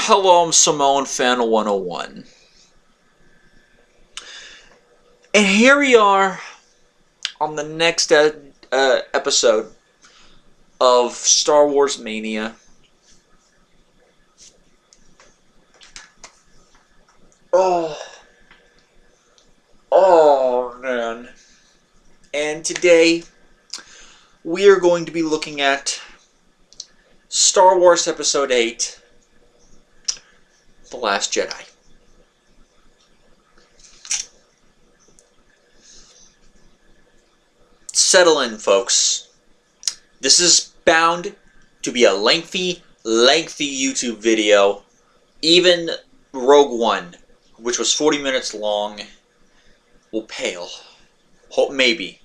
Hello, I'm Simone Fan 101. And here we are on the next episode of Star Wars Mania. Oh man. And today we are going to be looking at Star Wars Episode 8, The Last Jedi. Settle in, folks. This is bound to be a lengthy YouTube video. Even Rogue One, which was 40 minutes long, will pale. Maybe.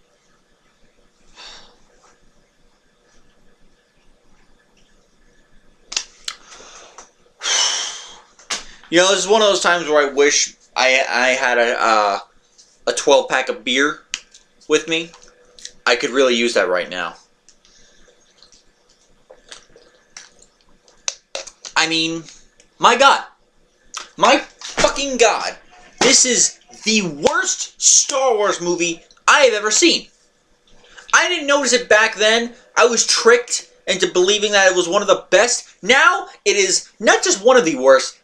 You know, this is one of those times where I wish I had a 12-pack of beer with me. I could really use that right now. I mean, my God. My fucking God. This is the worst Star Wars movie I have ever seen. I didn't notice it back then. I was tricked into believing that it was one of the best. Now, it is not just one of the worst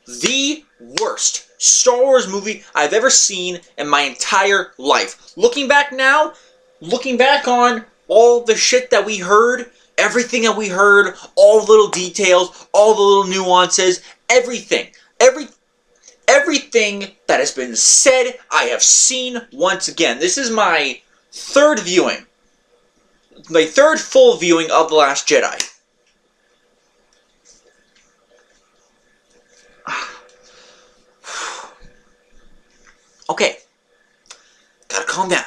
Star Wars movie I've ever seen in my entire life. Looking back now, looking back on all the shit that we heard, everything that we heard, all the little details, all the little nuances, everything that has been said, I have seen once again. This is my third viewing. My third full viewing of The Last Jedi. Okay. Gotta calm down.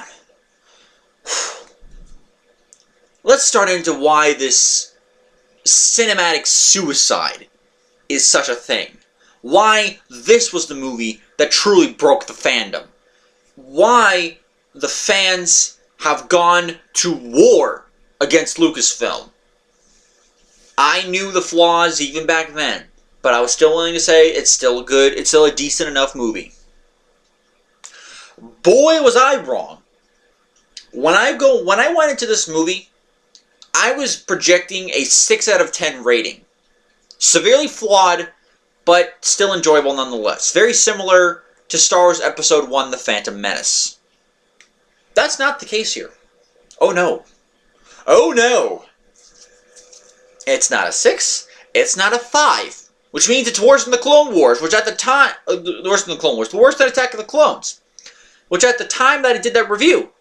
Let's start into why this cinematic suicide is such a thing. Why this was the movie that truly broke the fandom. Why the fans have gone to war against Lucasfilm. I knew the flaws even back then, but I was still willing to say it's still good, it's still a decent enough movie. Boy, was I wrong. When I went into this movie, I was projecting a 6 out of 10 rating. Severely flawed, but still enjoyable nonetheless. Very similar to Star Wars Episode 1, The Phantom Menace. That's not the case here. Oh no. Oh no! It's not a 6, it's not a 5. Which means it's worse than the Clone Wars, which at the time... worse than the Clone Wars. Worse than Attack of the Clones. Which at the time that I did that review,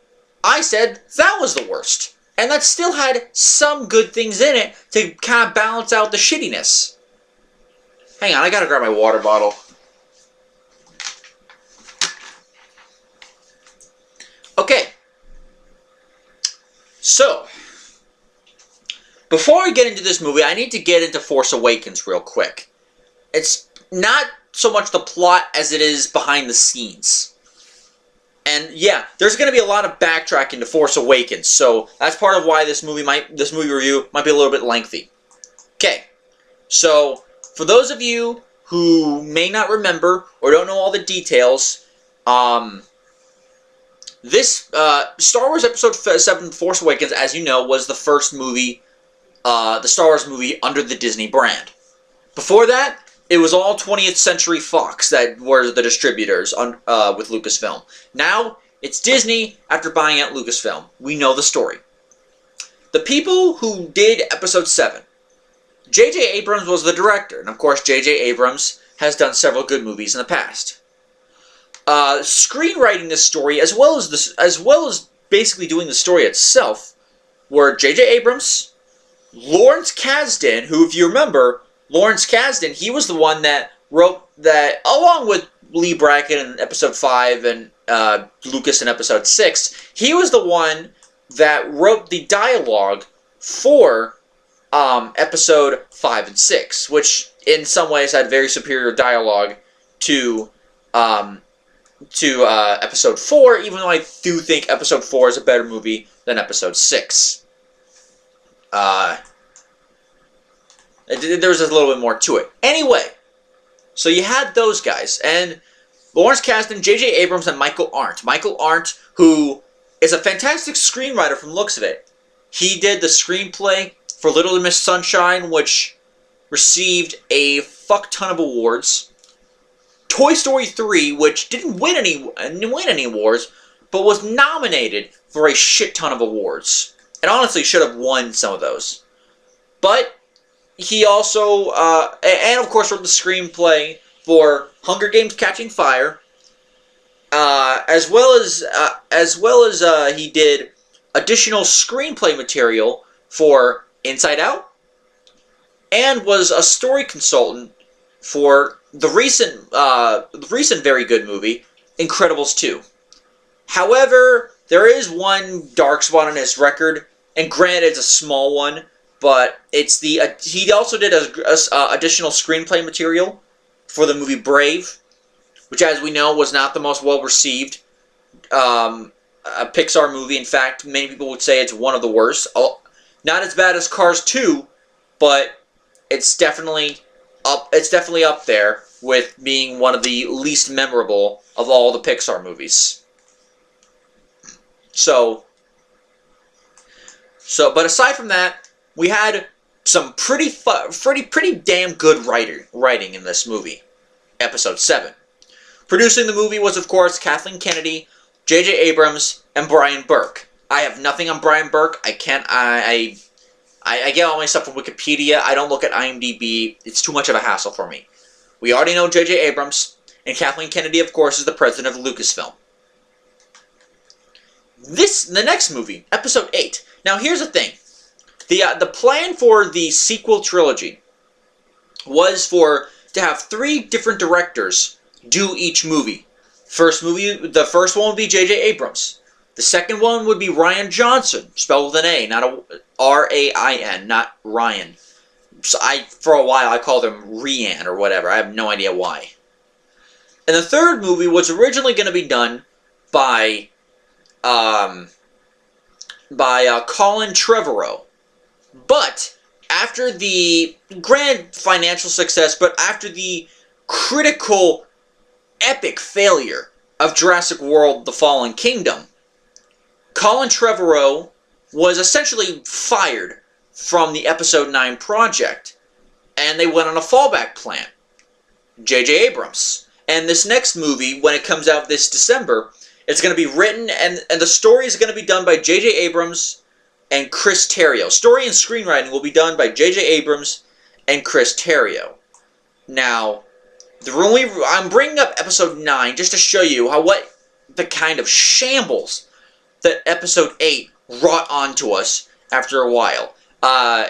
I said that was the worst. And that still had some good things in it to kind of balance out the shittiness. Hang on, I gotta grab my water bottle. Okay. So, before we get into this movie, I need to get into Force Awakens real quick. It's not so much the plot as it is behind the scenes. And yeah, there's going to be a lot of backtracking to Force Awakens, so that's part of why this movie review might be a little bit lengthy. Okay, so for those of you who may not remember or don't know all the details, this Star Wars Episode 7, Force Awakens, as you know, was the first movie, the Star Wars movie under the Disney brand. Before that, it was all 20th Century Fox that were the distributors with Lucasfilm. Now, it's Disney after buying out Lucasfilm. We know the story. The people who did Episode 7, J.J. Abrams was the director, and of course J.J. Abrams has done several good movies in the past. Screenwriting this story, as well as basically doing the story itself, were J.J. Abrams, Lawrence Kasdan, who, if you remember, Lawrence Kasdan, he was the one that wrote that, along with Lee Brackett in Episode 5 and Lucas in Episode 6, he was the one that wrote the dialogue for Episode 5 and 6, which in some ways had very superior dialogue to Episode 4, even though I do think Episode 4 is a better movie than Episode 6. There was a little bit more to it. Anyway, So you had those guys. And Lawrence Kasdan, J.J. Abrams, and Michael Arndt. Michael Arndt, who is a fantastic screenwriter from the looks of it. He did the screenplay for Little Miss Sunshine, which received a fuck ton of awards. Toy Story 3, which didn't win any awards, but was nominated for a shit ton of awards. And honestly should have won some of those. But he also, and of course wrote the screenplay for Hunger Games: Catching Fire, as well as he did additional screenplay material for Inside Out, and was a story consultant for the recent very good movie Incredibles 2. However, there is one dark spot on his record, and granted, it's a small one, but it's the he also did additional screenplay material for the movie Brave, which, as we know, was not the most well-received Pixar movie. In fact, many people would say it's one of the worst. Not as bad as Cars 2, but it's definitely up there with being one of the least memorable of all the Pixar movies. But aside from that, we had some pretty damn good writing in this movie, Episode 7. Producing the movie was, of course, Kathleen Kennedy, J.J. Abrams, and Brian Burke. I have nothing on Brian Burke. I get all my stuff from Wikipedia. I don't look at IMDb. It's too much of a hassle for me. We already know J.J. Abrams, and Kathleen Kennedy, of course, is the president of Lucasfilm. The next movie, Episode 8. Now, here's the thing. The plan for the sequel trilogy was to have 3 different directors do each movie. The first one would be J.J. Abrams. The second one would be Rian Johnson, spelled with an A, not a R-A-I-N, not Ryan. So for a while, I called him Rian or whatever. I have no idea why. And the third movie was originally going to be done by Colin Trevorrow. But after the grand financial success, but after the critical, epic failure of Jurassic World: The Fallen Kingdom, Colin Trevorrow was essentially fired from the Episode 9 project, and they went on a fallback plan. J.J. Abrams. And this next movie, when it comes out this December, it's going to be written, and the story is going to be done by J.J. Abrams and Chris Terrio. Story and screenwriting will be done by J.J. Abrams and Chris Terrio. Now, I'm bringing up Episode 9 just to show you what the kind of shambles that Episode 8 wrought onto us after a while.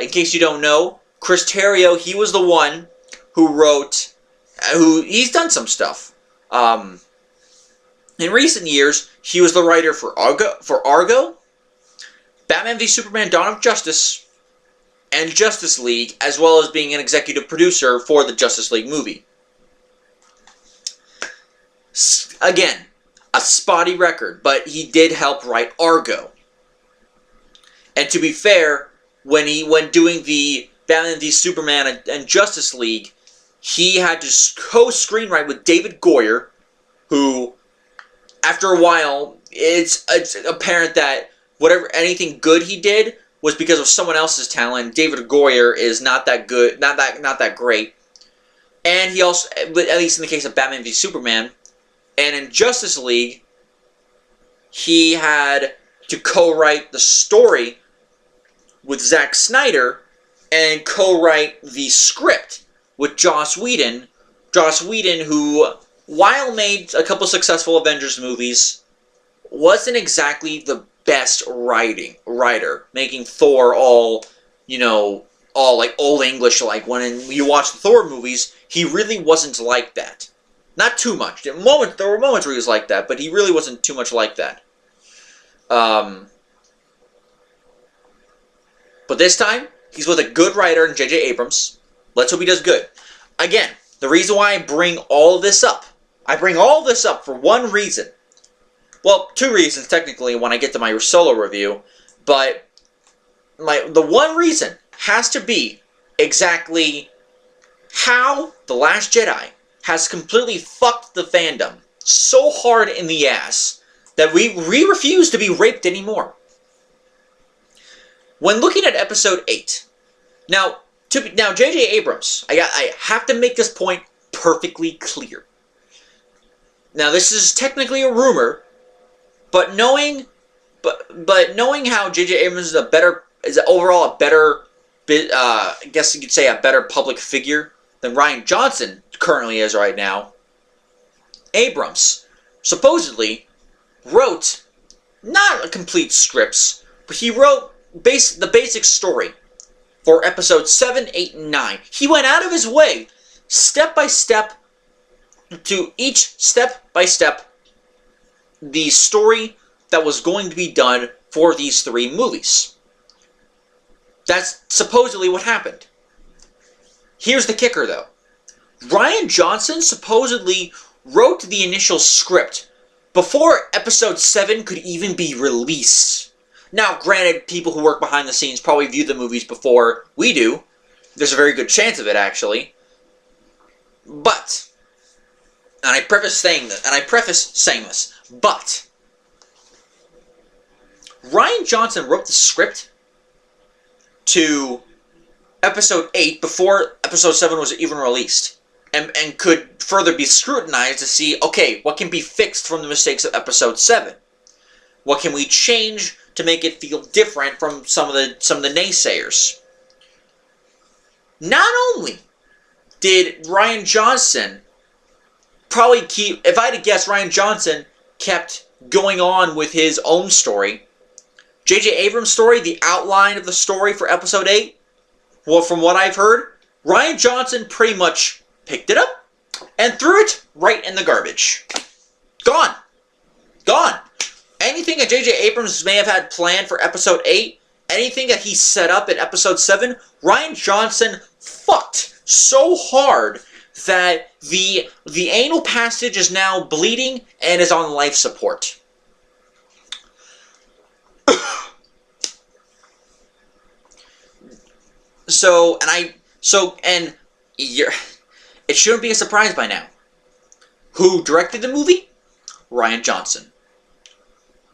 In case you don't know, Chris Terrio, he was the one who wrote... he's done some stuff. In recent years, he was the writer for Argo, Batman v Superman: Dawn of Justice, and Justice League, as well as being an executive producer for the Justice League movie. Again, a spotty record, but he did help write Argo. And to be fair, when doing the Batman v Superman and Justice League, he had to co-screenwrite with David Goyer, who, after a while, it's apparent that anything good he did was because of someone else's talent. David Goyer is not that good, not that great. And he also, at least in the case of Batman v Superman, and in Justice League, he had to co-write the story with Zack Snyder and co-write the script with Joss Whedon. Joss Whedon, who, while made a couple successful Avengers movies, wasn't exactly the best writer, making Thor all like Old English. Like when you watch the Thor movies, he really wasn't like that. Not too much. There were moments where he was like that, but he really wasn't too much like that. But this time, he's with a good writer in J.J. Abrams. Let's hope he does good. Again, the reason why I bring all this up. I bring all this up for one reason. Well, 2 reasons, technically, when I get to my solo review. But the one reason has to be exactly how The Last Jedi has completely fucked the fandom so hard in the ass that we refuse to be raped anymore. When looking at Episode 8, now J.J. Abrams, I have to make this point perfectly clear. Now, this is technically a rumor, but knowing how J.J. Abrams is overall a better, I guess you could say a better public figure than Rian Johnson currently is right now, Abrams supposedly wrote not complete scripts, but he wrote the basic story for Episodes 7, 8, and 9. He went out of his way, step by step, to each step by step, the story that was going to be done for these 3 movies. That's supposedly what happened. Here's the kicker, though. Rian Johnson supposedly wrote the initial script before Episode 7 could even be released. Now, granted, people who work behind the scenes probably view the movies before we do. There's a very good chance of it, actually. But, and I preface saying this, but Rian Johnson wrote the script to Episode 8 before Episode 7 was even released, and could further be scrutinized to see, okay, what can be fixed from the mistakes of Episode 7? What can we change to make it feel different from some of the naysayers? Not only did Rian Johnson if I had to guess, Rian Johnson kept going on with his own story. J.J. Abrams' story, the outline of the story for Episode 8, well, from what I've heard, Rian Johnson pretty much picked it up and threw it right in the garbage. Gone. Gone. Anything that J.J. Abrams may have had planned for Episode 8, anything that he set up in Episode 7, Rian Johnson fucked so hard that the anal passage is now bleeding and is on life support. It shouldn't be a surprise by now. Who directed the movie? Rian Johnson.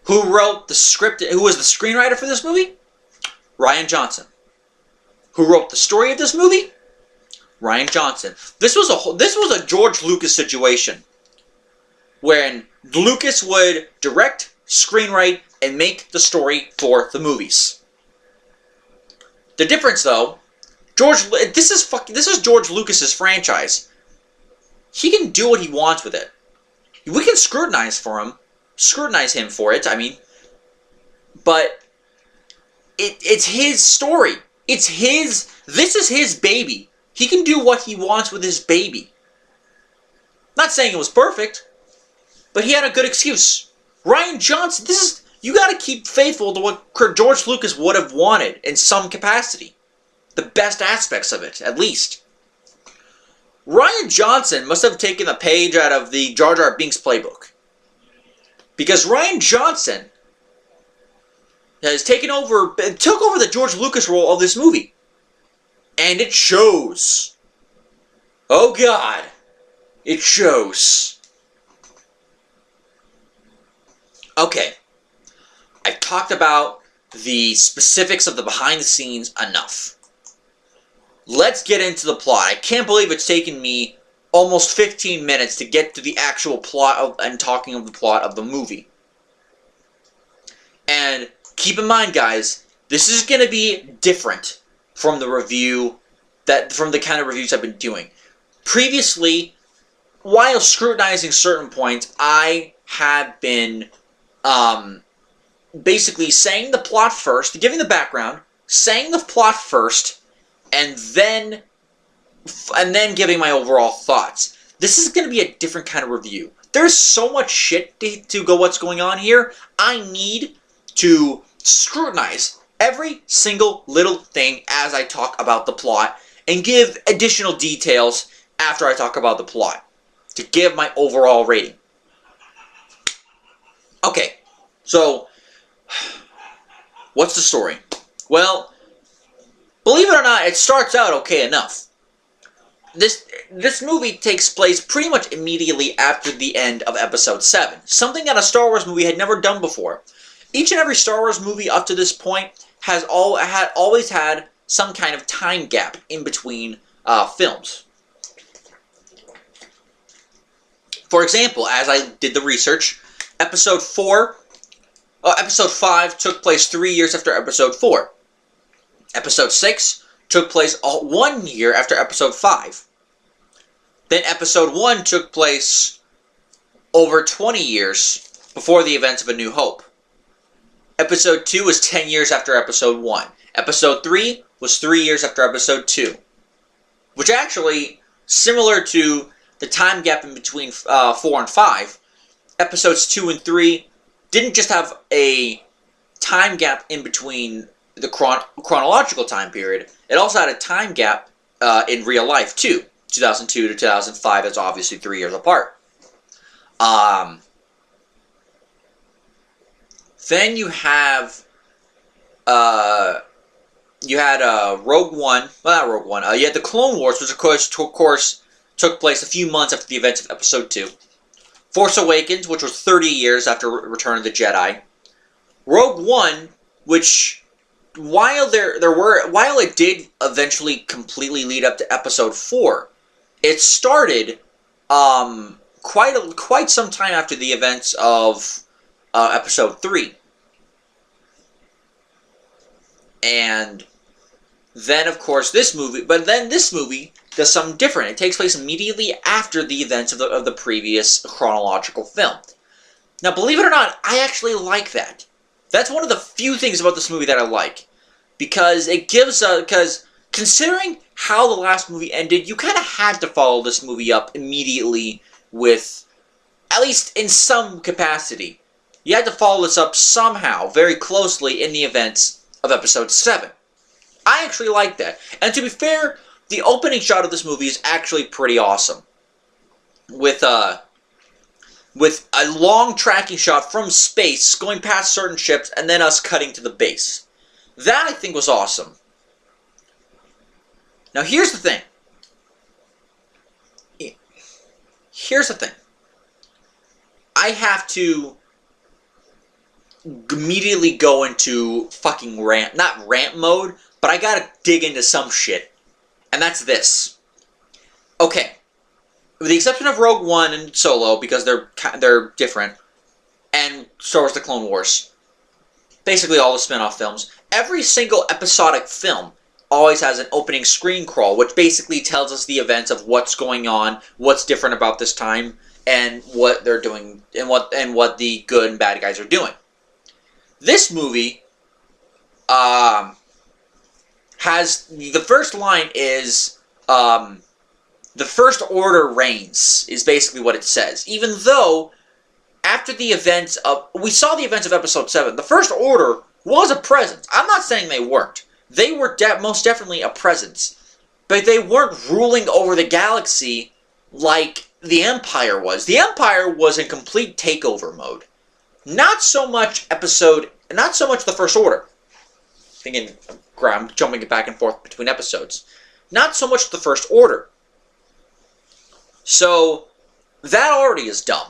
Who wrote the script? Who was the screenwriter for this movie? Rian Johnson. Who wrote the story of this movie? Rian Johnson. This was a George Lucas situation, when Lucas would direct, screenwrite, and make the story for the movies. The difference, though, this is George Lucas's franchise. He can do what he wants with it. We can scrutinize him for it. I mean, but it's his story. This is his baby. He can do what he wants with his baby. Not saying it was perfect, but he had a good excuse. Rian Johnson, you got to keep faithful to what George Lucas would have wanted in some capacity. The best aspects of it, at least. Rian Johnson must have taken a page out of the Jar Jar Binks playbook. Because Rian Johnson took over the George Lucas role of this movie. And it shows. Oh God. It shows. Okay. I've talked about the specifics of the behind the scenes enough. Let's get into the plot. I can't believe it's taken me almost 15 minutes to get to the actual plot and talking of the plot of the movie. And keep in mind, guys, this is going to be different from the kind of reviews I've been doing. Previously, while scrutinizing certain points, I have been basically saying the plot first, giving the background, saying the plot first, and then giving my overall thoughts. This is going to be a different kind of review. There's so much shit to go what's going on here. I need to scrutinize every single little thing as I talk about the plot and give additional details after I talk about the plot to give my overall rating. Okay, so what's the story? Well, believe it or not, it starts out okay enough. this movie takes place pretty much immediately after the end of Episode 7, something that a Star Wars movie had never done before. Each and every Star Wars movie up to this point has always had some kind of time gap in between films. For example, as I did the research, Episode 5 took place 3 years after Episode 4. Episode 6 took place 1 year after Episode 5. Then Episode 1 took place over 20 years before the events of A New Hope. Episode 2 was 10 years after Episode 1. Episode 3 was 3 years after Episode 2. Which actually, similar to the time gap in between 4 and 5, Episodes 2 and 3 didn't just have a time gap in between the chronological time period, it also had a time gap in real life too. 2002 to 2005, that's obviously 3 years apart. Then you have Rogue One. Well, not Rogue One. You had the Clone Wars, which of course took place a few months after the events of Episode 2. Force Awakens, which was 30 years after Return of the Jedi. Rogue One, which while it did eventually completely lead up to Episode 4, it started quite some time after the events of Episode 3. And then, of course, this movie does something different. It takes place immediately after the events of the previous chronological film. Now, believe it or not, I actually like that. That's one of the few things about this movie that I like. Because it gives, because considering how the last movie ended, you kind of had to follow this movie up immediately with, at least in some capacity. You had to follow this up somehow, very closely, in the events of Episode 7. I actually like that. And to be fair, the opening shot of this movie is actually pretty awesome. With a long tracking shot from space, going past certain ships, and then us cutting to the base. That, I think, was awesome. Now, here's the thing. I have to immediately go into fucking not rant mode, but I gotta dig into some shit. And that's this. Okay. With the exception of Rogue One and Solo, because they're different, and Star Wars The Clone Wars, basically all the spin-off films, every single episodic film always has an opening screen crawl, which basically tells us the events of what's going on, what's different about this time, and what they're doing, and what the good and bad guys are doing. This movie has, the first line is, the First Order reigns, is basically what it says. Even though, after the events of, we saw the events of Episode 7, the First Order was a presence. I'm not saying they weren't. They were most definitely a presence. But they weren't ruling over the galaxy like the Empire was. The Empire was in complete takeover mode. Not so much the First Order. I'm jumping it back and forth between episodes. Not so much the First Order. So, that already is dumb.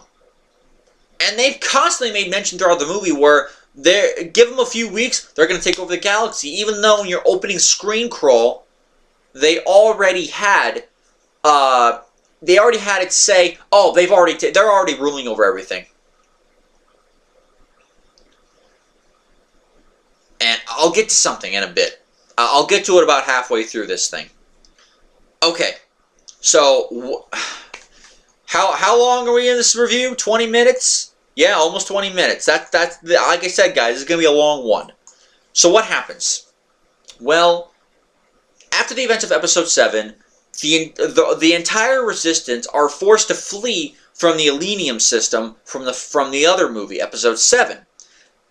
And they've constantly made mention throughout the movie where give them a few weeks, they're going to take over the galaxy. Even though in your opening screen crawl, they already had it say, oh, they're already ruling over everything. And I'll get to something in a bit. I'll get to it about halfway through this thing. Okay, so how long are we in this review? 20 minutes? Yeah, almost 20 minutes. That's like I said, guys, it's gonna be a long one. So what happens? Well, after the events of Episode 7, the entire Resistance are forced to flee from the Elenium system from the other movie, Episode 7.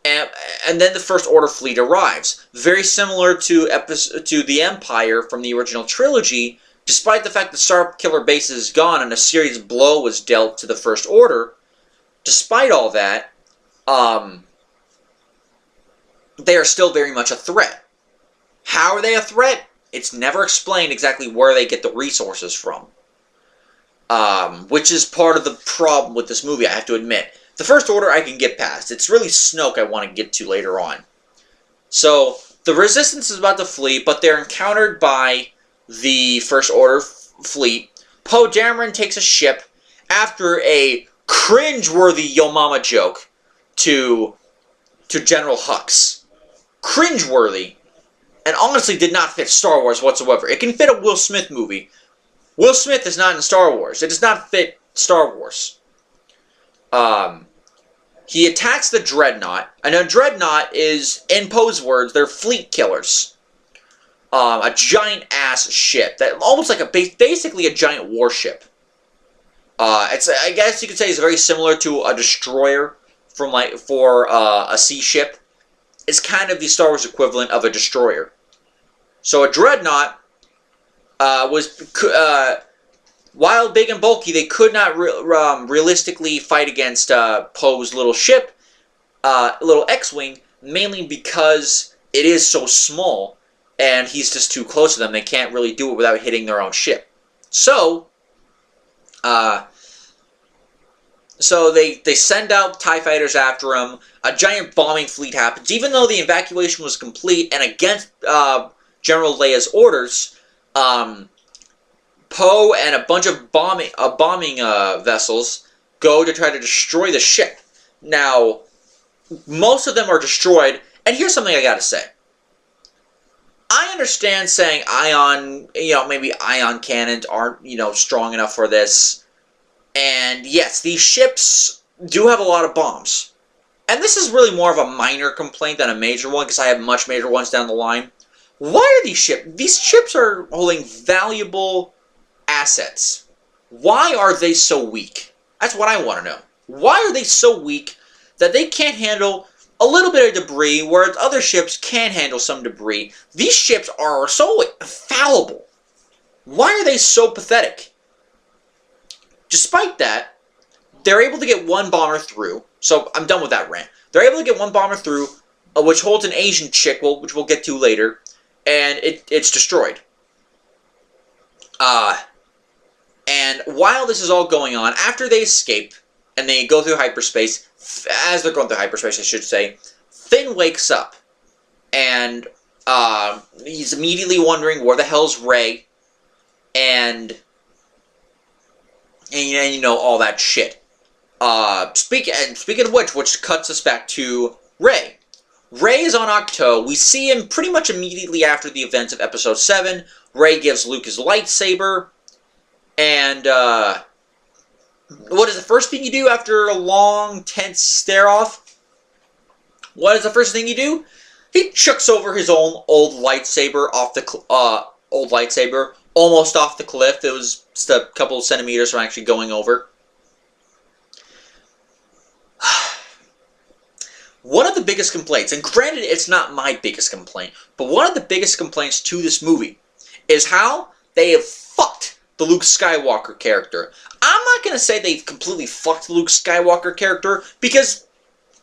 And then the First Order fleet arrives. Very similar to the Empire from the original trilogy, despite the fact that Starkiller Base is gone and a serious blow was dealt to the First Order, despite all that, they are still very much a threat. How are they a threat? it's never explained exactly where they get the resources from. Which is part of the problem with this movie, I have to admit. The First Order I can get past. It's really Snoke I want to get to later on. So, the Resistance is about to flee, but they're encountered by the First Order fleet. Poe Dameron takes a ship after a cringe-worthy Yo Mama joke to General Hux. Cringe-worthy. And honestly did not fit Star Wars whatsoever. It can fit a Will Smith movie. Will Smith is not in Star Wars. It does not fit Star Wars. He attacks the Dreadnought. And a Dreadnought is, in Poe's words, they're fleet killers. A giant-ass ship. That almost like basically a giant warship. I guess you could say it's very similar to a destroyer for a sea ship. It's kind of the Star Wars equivalent of a destroyer. So a Dreadnought while big and bulky, they could not realistically fight against Poe's little ship, little X-Wing, mainly because it is so small, and he's just too close to them. They can't really do it without hitting their own ship. So they send out TIE fighters after him. A giant bombing fleet happens. Even though the evacuation was complete and against General Leia's orders, Poe and a bunch of bombing vessels go to try to destroy the ship. Now, most of them are destroyed, and here's something I gotta say. I understand saying maybe ion cannons aren't, strong enough for this. And yes, these ships do have a lot of bombs. And this is really more of a minor complaint than a major one, because I have much major ones down the line. Why are these ships? These ships are holding valuable assets. Why are they so weak? That's what I want to know. Why are they so weak that they can't handle a little bit of debris, whereas other ships can handle some debris? These ships are so fallible. Why are they so pathetic? Despite that, they're able to get one bomber through. So I'm done with that rant. They're able to get one bomber through, which holds an Asian chick, which we'll get to later, and it's destroyed. And while this is all going on, after they escape, and they go through hyperspace, as they're going through hyperspace, I should say, Finn wakes up. And he's immediately wondering where the hell's Rey, and all that shit. Speaking of which cuts us back to Rey. Rey is on Ahch-To. We see him pretty much immediately after the events of Episode 7. Rey gives Luke his lightsaber. And, what is the first thing you do after a long, tense stare-off? What is the first thing you do? He chucks over his own old lightsaber off the almost off the cliff. It was just a couple of centimeters from actually going over. One of the biggest complaints, and granted it's not my biggest complaint, but one of the biggest complaints to this movie is how they have fucked the Luke Skywalker character. I'm not going to say they've completely fucked the Luke Skywalker character, because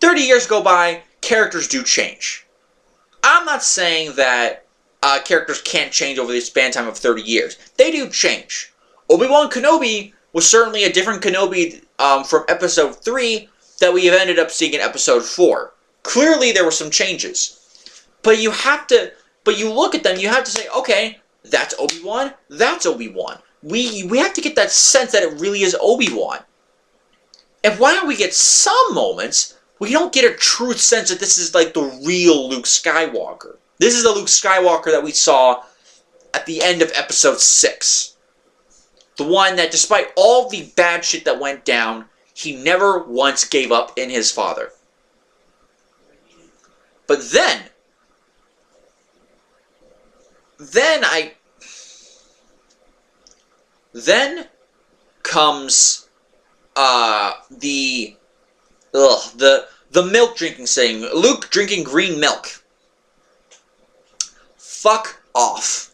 30 years go by, characters do change. I'm not saying that characters can't change over the span time of 30 years. They do change. Obi-Wan Kenobi was certainly a different Kenobi from Episode 3 that we have ended up seeing in Episode 4. Clearly there were some changes. But you look at them, you have to say, okay, that's Obi-Wan, that's Obi-Wan. We have to get that sense that it really is Obi-Wan. And while we get some moments, we don't get a true sense that this is like the real Luke Skywalker. This is the Luke Skywalker that we saw at the end of Episode 6. The one that, despite all the bad shit that went down, he never once gave up in his father. But then comes the milk drinking thing. Luke drinking green milk. Fuck off.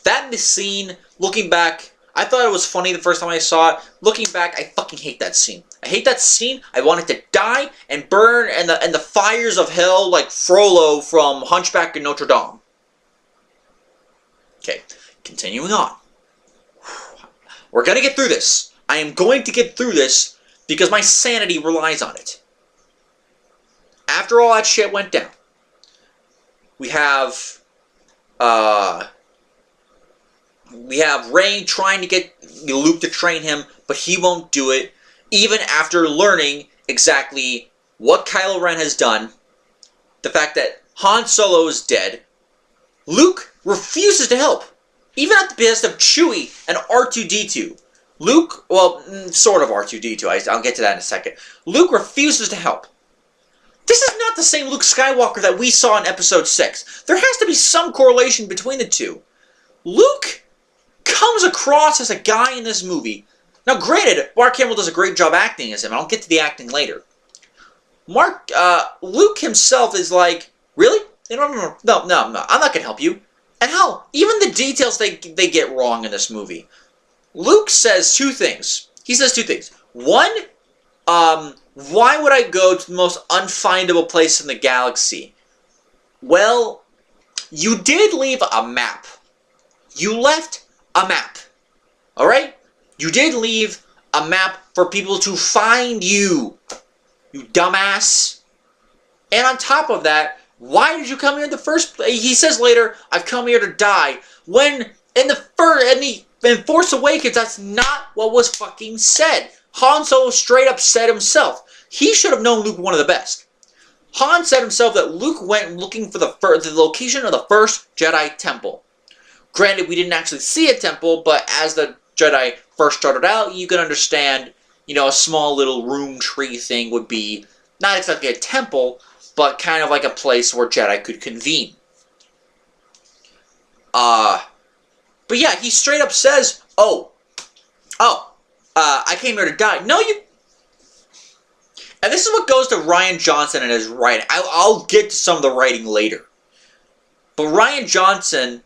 That scene, looking back, I thought it was funny the first time I saw it. Looking back, I fucking hate that scene. I hate that scene. I want it to die and burn and the fires of hell like Frollo from Hunchback of Notre Dame. Okay, continuing on. We're going to get through this. I am going to get through this because my sanity relies on it. After all that shit went down, we have Rey trying to get Luke to train him, but he won't do it, even after learning exactly what Kylo Ren has done, the fact that Han Solo is dead. Luke refuses to help, even at the behest of Chewie and R2-D2. Luke, well, sort of R2-D2, I'll get to that in a second. Luke refuses to help. This is not the same Luke Skywalker that we saw in Episode 6. There has to be some correlation between the two. Luke comes across as a guy in this movie. Now, granted, Mark Hamill does a great job acting as him. I'll get to the acting later. Luke himself is like, really? No, I'm not going to help you. And hell, even the details they get wrong in this movie. Luke says two things. He says two things. One, why would I go to the most unfindable place in the galaxy? Well, you did leave a map. You left a map. Alright? You did leave a map for people to find you. You dumbass. And on top of that, why did you come here in the first place? He says later, I've come here to die. When in Force Awakens, that's not what was fucking said. Han Solo straight up said himself. He should have known Luke one of the best. Han said himself that Luke went looking for the location of the first Jedi temple. Granted, we didn't actually see a temple, but as the Jedi first started out, you can understand, you know, a small little room tree thing would be not exactly a temple, but kind of like a place where Jedi could convene. But yeah, he straight up says, I came here to die. No, you... And this is what goes to Rian Johnson and his writing. I'll get to some of the writing later. But Rian Johnson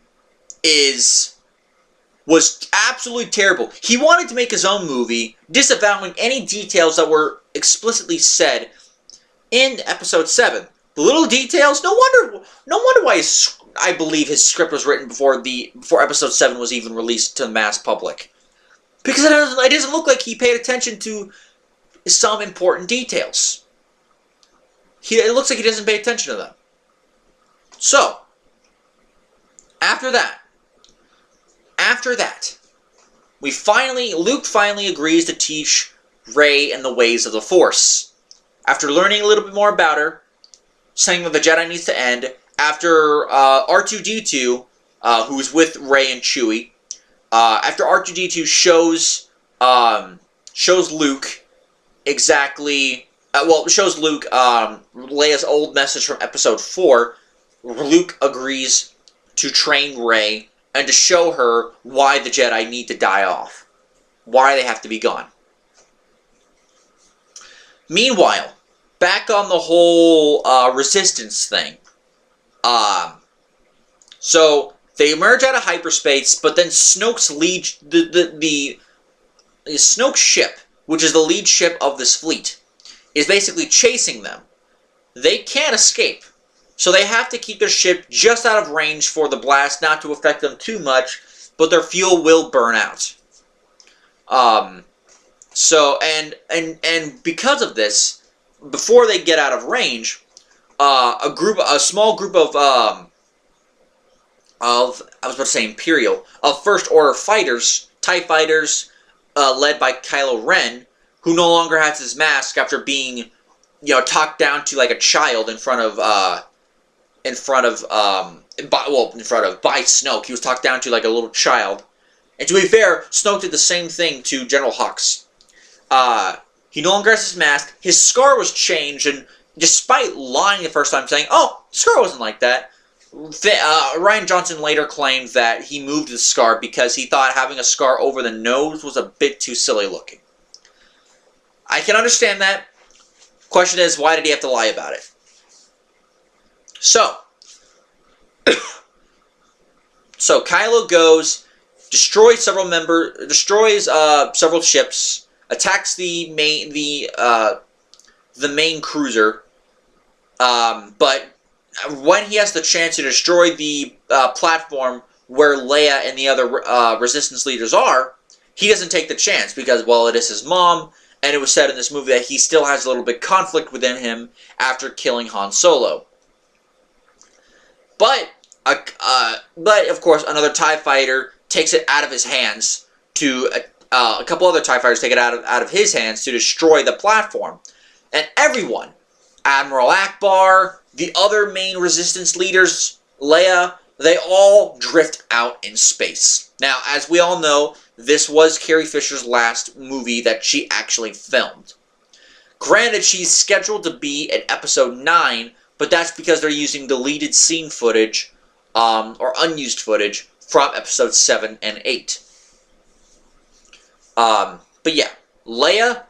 was absolutely terrible. He wanted to make his own movie, disavowing any details that were explicitly said in Episode 7. The little details, no wonder why I believe his script was written before Episode 7 was even released to the mass public. Because it doesn't look like he paid attention to some important details. It looks like he doesn't pay attention to them. So, after that, Luke finally agrees to teach Rey and the ways of the Force. After learning a little bit more about her, saying that the Jedi needs to end, after R2-D2, who's with Rey and Chewie, after R2-D2 shows Luke exactly, shows Luke Leia's old message from Episode 4, Luke agrees to train Rey and to show her why the Jedi need to die off. Why they have to be gone. Meanwhile, back on the whole resistance thing. So they emerge out of hyperspace, but then Snoke's Snoke's ship, which is the lead ship of this fleet, is basically chasing them. They can't escape. So they have to keep their ship just out of range for the blast not to affect them too much, but their fuel will burn out. So because of this, before they get out of range, a small group of Imperial, of First Order fighters, TIE fighters, led by Kylo Ren, who no longer has his mask after being, talked down to like a child in front of by Snoke. He was talked down to like a little child. And to be fair, Snoke did the same thing to General Hux. He no longer has his mask. His scar was changed, and despite lying the first time, saying, "Oh, the scar wasn't like that," Rian Johnson later claimed that he moved the scar because he thought having a scar over the nose was a bit too silly looking. I can understand that. Question is, why did he have to lie about it? So Kylo goes, destroys several ships, attacks the main cruiser, but when he has the chance to destroy the platform where Leia and the other Resistance leaders are, he doesn't take the chance because, well, it is his mom, and it was said in this movie that he still has a little bit of conflict within him after killing Han Solo. But of course, another TIE fighter takes it out of his hands to... a couple other TIE fighters take it out of his hands to destroy the platform. And everyone, Admiral Akbar, the other main Resistance leaders, Leia, they all drift out in space. Now, as we all know, this was Carrie Fisher's last movie that she actually filmed. Granted, she's scheduled to be at episode 9, but that's because they're using deleted scene footage, or unused footage, from episode 7 and 8. But yeah, Leia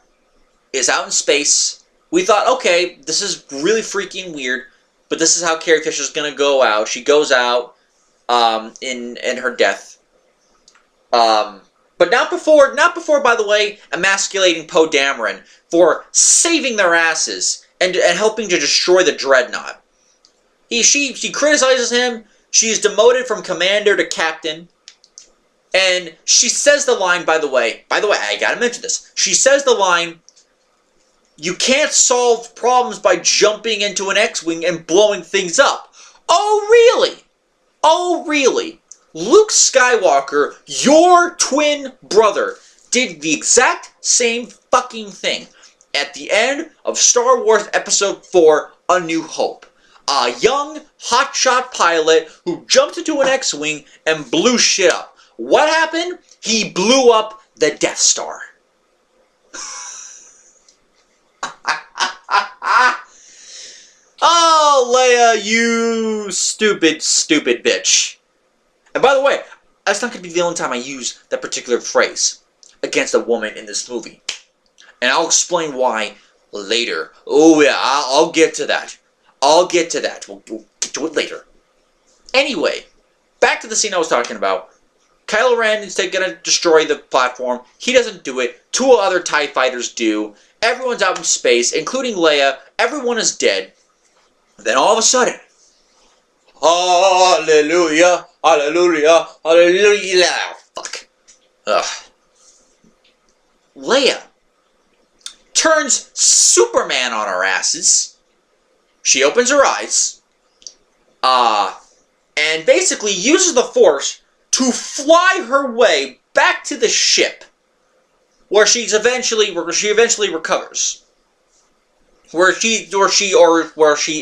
is out in space. We thought, okay, this is really freaking weird, but this is how Carrie Fisher's gonna go out. She goes out, in her death. But not before, by the way, emasculating Poe Dameron for saving their asses and helping to destroy the Dreadnought. She criticizes him. She's demoted from commander to captain. And she says the line, by the way, I gotta mention this. She says the line, "You can't solve problems by jumping into an X-Wing and blowing things up." Oh, really? Oh, really? Luke Skywalker, your twin brother, did the exact same fucking thing at the end of Star Wars Episode 4, A New Hope. A young, hotshot pilot who jumped into an X-Wing and blew shit up. What happened? He blew up the Death Star. Oh, Leia, you stupid, stupid bitch. And by the way, that's not going to be the only time I use that particular phrase against a woman in this movie. And I'll explain why later. Oh yeah, I'll get to that. I'll get to that. We'll get to it later. Anyway, back to the scene I was talking about. Kylo Ren is going to destroy the platform. He doesn't do it. 2 other TIE fighters do. Everyone's out in space, including Leia. Everyone is dead. Then all of a sudden, hallelujah, hallelujah, hallelujah. Fuck. Ugh. Leia turns Superman on our asses. She opens her eyes. And basically uses the Force to fly her way back to the ship, where she eventually recovers. Where she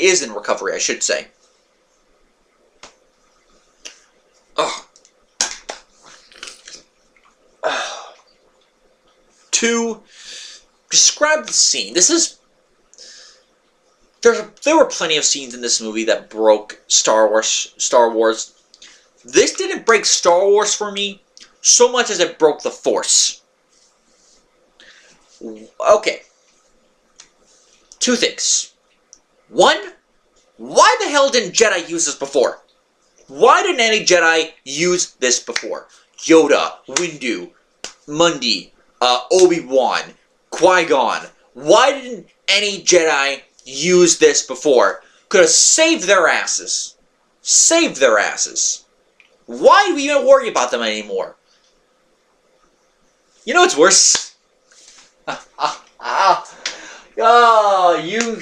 is in recovery, I should say. Ugh. To describe the scene, there were plenty of scenes in this movie that broke Star Wars. This didn't break Star Wars for me so much as it broke the Force. Okay. 2 things. 1, why the hell didn't Jedi use this before? Why didn't any Jedi use this before? Yoda, Windu, Mundi, Obi-Wan, Qui-Gon. Why didn't any Jedi use this before? Could have saved their asses. Saved their asses. Why do we even worry about them anymore? You know what's worse? Oh,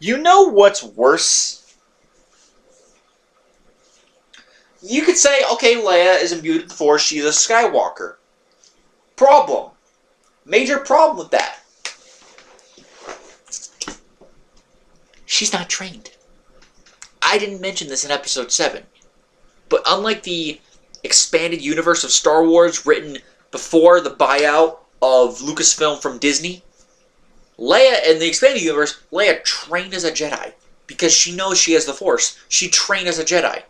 you know what's worse? You could say, okay, Leia is imbued with the Force, she's a Skywalker. Problem. Major problem with that. She's not trained. I didn't mention this in Episode 7. But unlike the expanded universe of Star Wars written before the buyout of Lucasfilm from Disney, Leia, in the expanded universe, Leia trained as a Jedi. Because she knows she has the Force. She trained as a Jedi.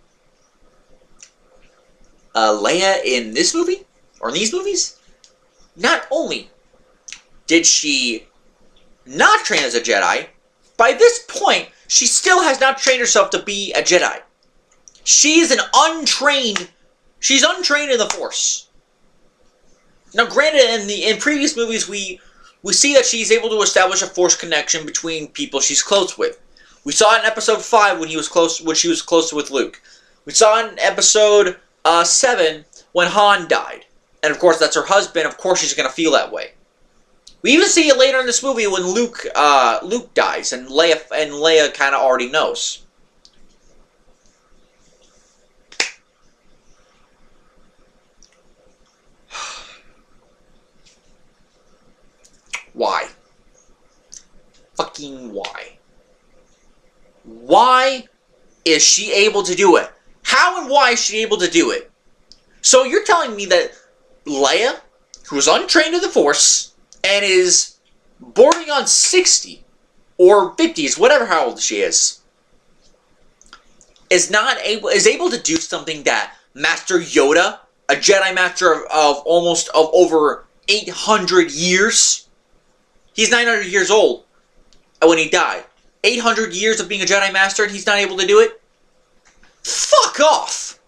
Leia in this movie, or in these movies, not only did she not train as a Jedi, by this point, she still has not trained herself to be a Jedi. She's she's untrained in the Force. Now granted, in previous movies, we see that she's able to establish a Force connection between people she's close with. We saw it in Episode 5 when she was close with Luke. We saw it in Episode VII when Han died. And of course, that's her husband. Of course, she's going to feel that way. We even see it later in this movie when Luke dies, and Leia kind of already knows. Why? Fucking why? Why is she able to do it? How and why is she able to do it? So you're telling me that Leia, who is untrained in the Force, and is bordering on 60, or 50s, whatever how old she is able to do something that Master Yoda, a Jedi Master of over 800 years, he's 900 years old when he died. 800 years of being a Jedi Master and he's not able to do it? Fuck off!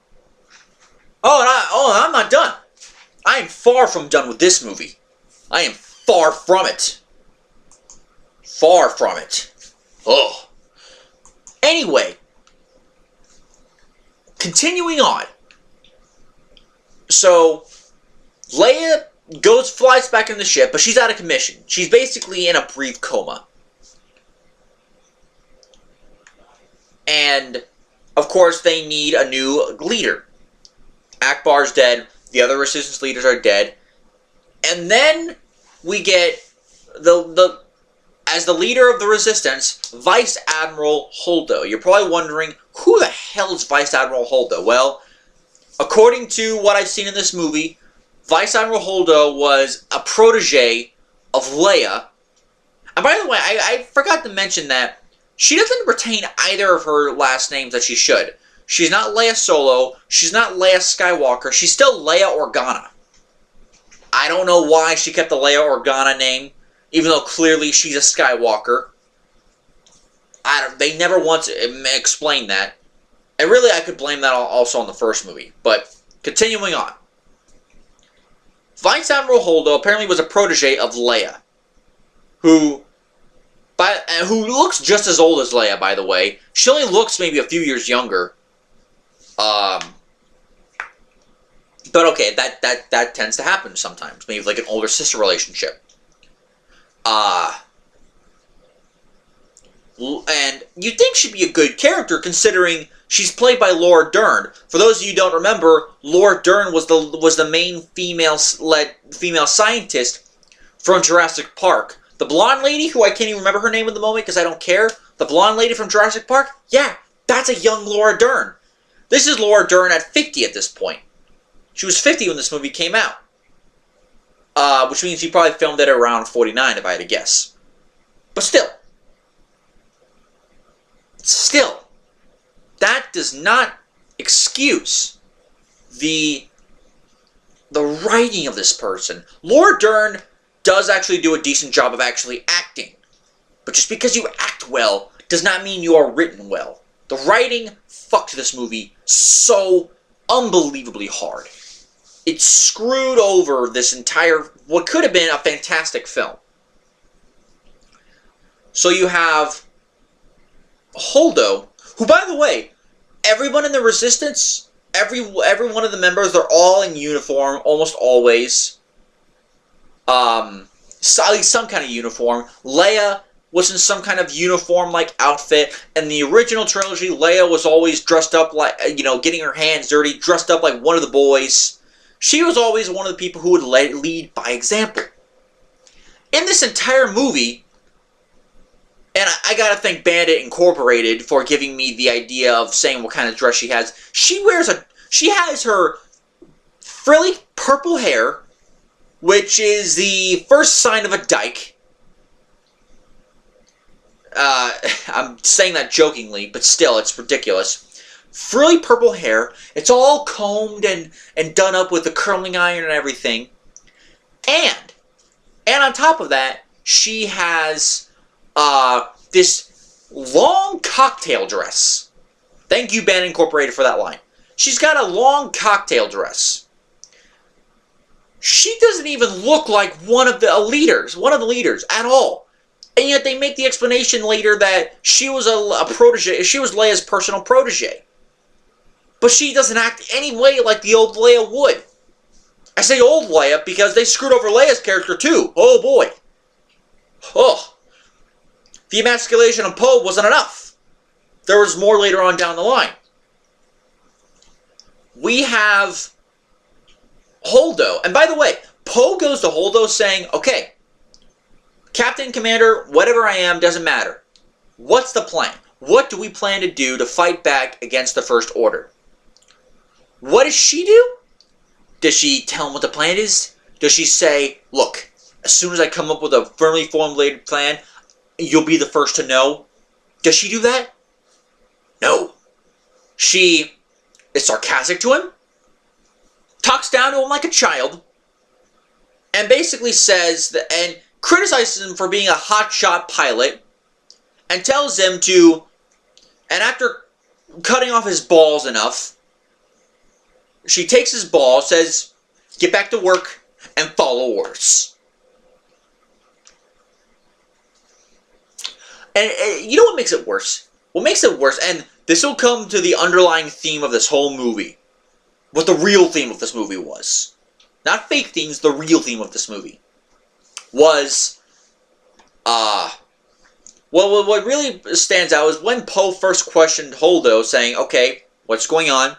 Oh, I'm not done. I am far from done with this movie. I am far from it. Far from it. Ugh. Anyway, continuing on. So, Leia flies back in the ship, but she's out of commission. She's basically in a brief coma. And, of course, they need a new leader. Akbar's dead. The other resistance leaders are dead. And then we get as the leader of the resistance, Vice Admiral Holdo. You're probably wondering, who the hell is Vice Admiral Holdo? Well, according to what I've seen in this movie, Vice Admiral Holdo was a protege of Leia. And by the way, I forgot to mention that she doesn't retain either of her last names that she should. She's not Leia Solo. She's not Leia Skywalker. She's still Leia Organa. I don't know why she kept the Leia Organa name, even though clearly she's a Skywalker. They never once explained that. And really, I could blame that also on the first movie. But, continuing on. Vice Admiral Holdo apparently was a protege of Leia, who looks just as old as Leia, by the way. She only looks maybe a few years younger. But okay, that tends to happen sometimes. Maybe like an older sister relationship. And you'd think she'd be a good character considering she's played by Laura Dern. For those of you who don't remember, Laura Dern was the main female scientist from Jurassic Park. The blonde lady, who I can't even remember her name at the moment because I don't care. The blonde lady from Jurassic Park? Yeah, that's a young Laura Dern. This is Laura Dern at 50 at this point. She was 50 when this movie came out. Which means she probably filmed it around 49 if I had to guess. But still, that does not excuse the writing of this person. Laura Dern does actually do a decent job of actually acting. But just because you act well does not mean you are written well. The writing fucked this movie so unbelievably hard. It screwed over this entire, what could have been a fantastic film. So you have Holdo, who, by the way, everyone in the Resistance, every one of the members, they're all in uniform, almost always. At least some kind of uniform. Leia was in some kind of uniform-like outfit. In the original trilogy, Leia was always dressed up like, getting her hands dirty, dressed up like one of the boys. She was always one of the people who would lead by example. In this entire movie, and I gotta thank Bandit Incorporated for giving me the idea of saying what kind of dress she has. She has her frilly purple hair, which is the first sign of a dyke. I'm saying that jokingly, but still, it's ridiculous. Frilly purple hair. It's all combed and done up with the curling iron and everything. And on top of that, she has this long cocktail dress. Thank you, Band Incorporated, for that line. She's got a long cocktail dress. She doesn't even look like one of the leaders at all. And yet they make the explanation later that she was a protege. She was Leia's personal protege. But she doesn't act any way like the old Leia would. I say old Leia because they screwed over Leia's character too. Oh boy. Oh. The emasculation of Poe wasn't enough. There was more later on down the line. We have Holdo. And by the way, Poe goes to Holdo saying, okay, Captain, Commander, whatever I am, doesn't matter. What's the plan? What do we plan to do to fight back against the First Order? What does she do? Does she tell him what the plan is? Does she say, look, as soon as I come up with a firmly formulated plan, you'll be the first to know? Does she do that? No. She is sarcastic to him, talks down to him like a child, and basically says that, and criticizes him for being a hotshot pilot, and tells him to, and after cutting off his balls enough, she takes his ball, says, get back to work, and follow orders. And you know what makes it worse? What makes it worse, and this will come to the underlying theme of this whole movie, what the real theme of this movie was. Not fake themes, the real theme of this movie was, well, what really stands out is when Poe first questioned Holdo, saying, okay, what's going on?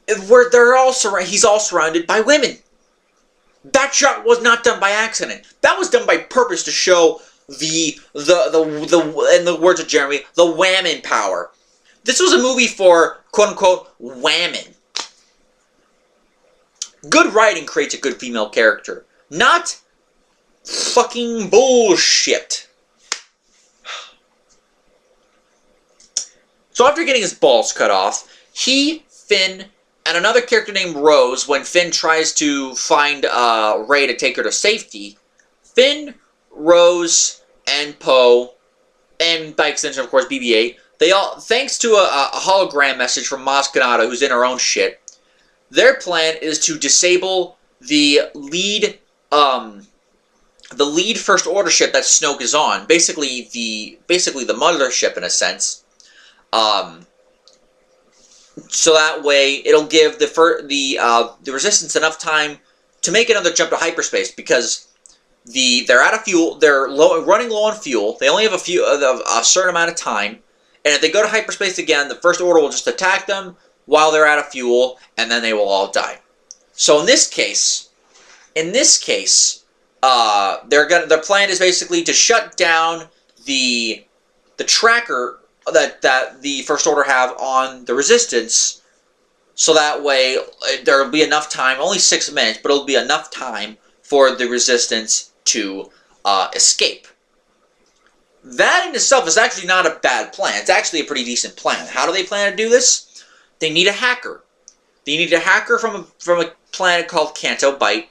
He's all surrounded by women. That shot was not done by accident. That was done by purpose to show in the words of Jeremy, the whammon power. This was a movie for, quote-unquote, whammon. Good writing creates a good female character. Not fucking bullshit. So after getting his balls cut off, Finn, and another character named Rose, when Finn tries to find Rey to take her to safety, Finn, Rose, and Poe, and by extension, of course, BB-8, they all, thanks to a hologram message from Maz Kanata, who's in her own shit, their plan is to disable the lead First Order ship that Snoke is on, basically the mothership in a sense. So that way it'll give the Resistance enough time to make another jump to hyperspace, because they're out of fuel. They're running low on fuel. They only have a certain amount of time, and if they go to hyperspace again, the First Order will just attack them while they're out of fuel, and then they will all die. So in this case, their plan is basically to shut down the tracker that the First Order have on the Resistance, so that way there will be enough time, only 6 minutes, but it'll be enough time for the Resistance to escape. That in itself is actually not a bad plan. It's actually a pretty decent plan. How do they plan to do this? They need a hacker. They need a hacker from a planet called Canto Bight,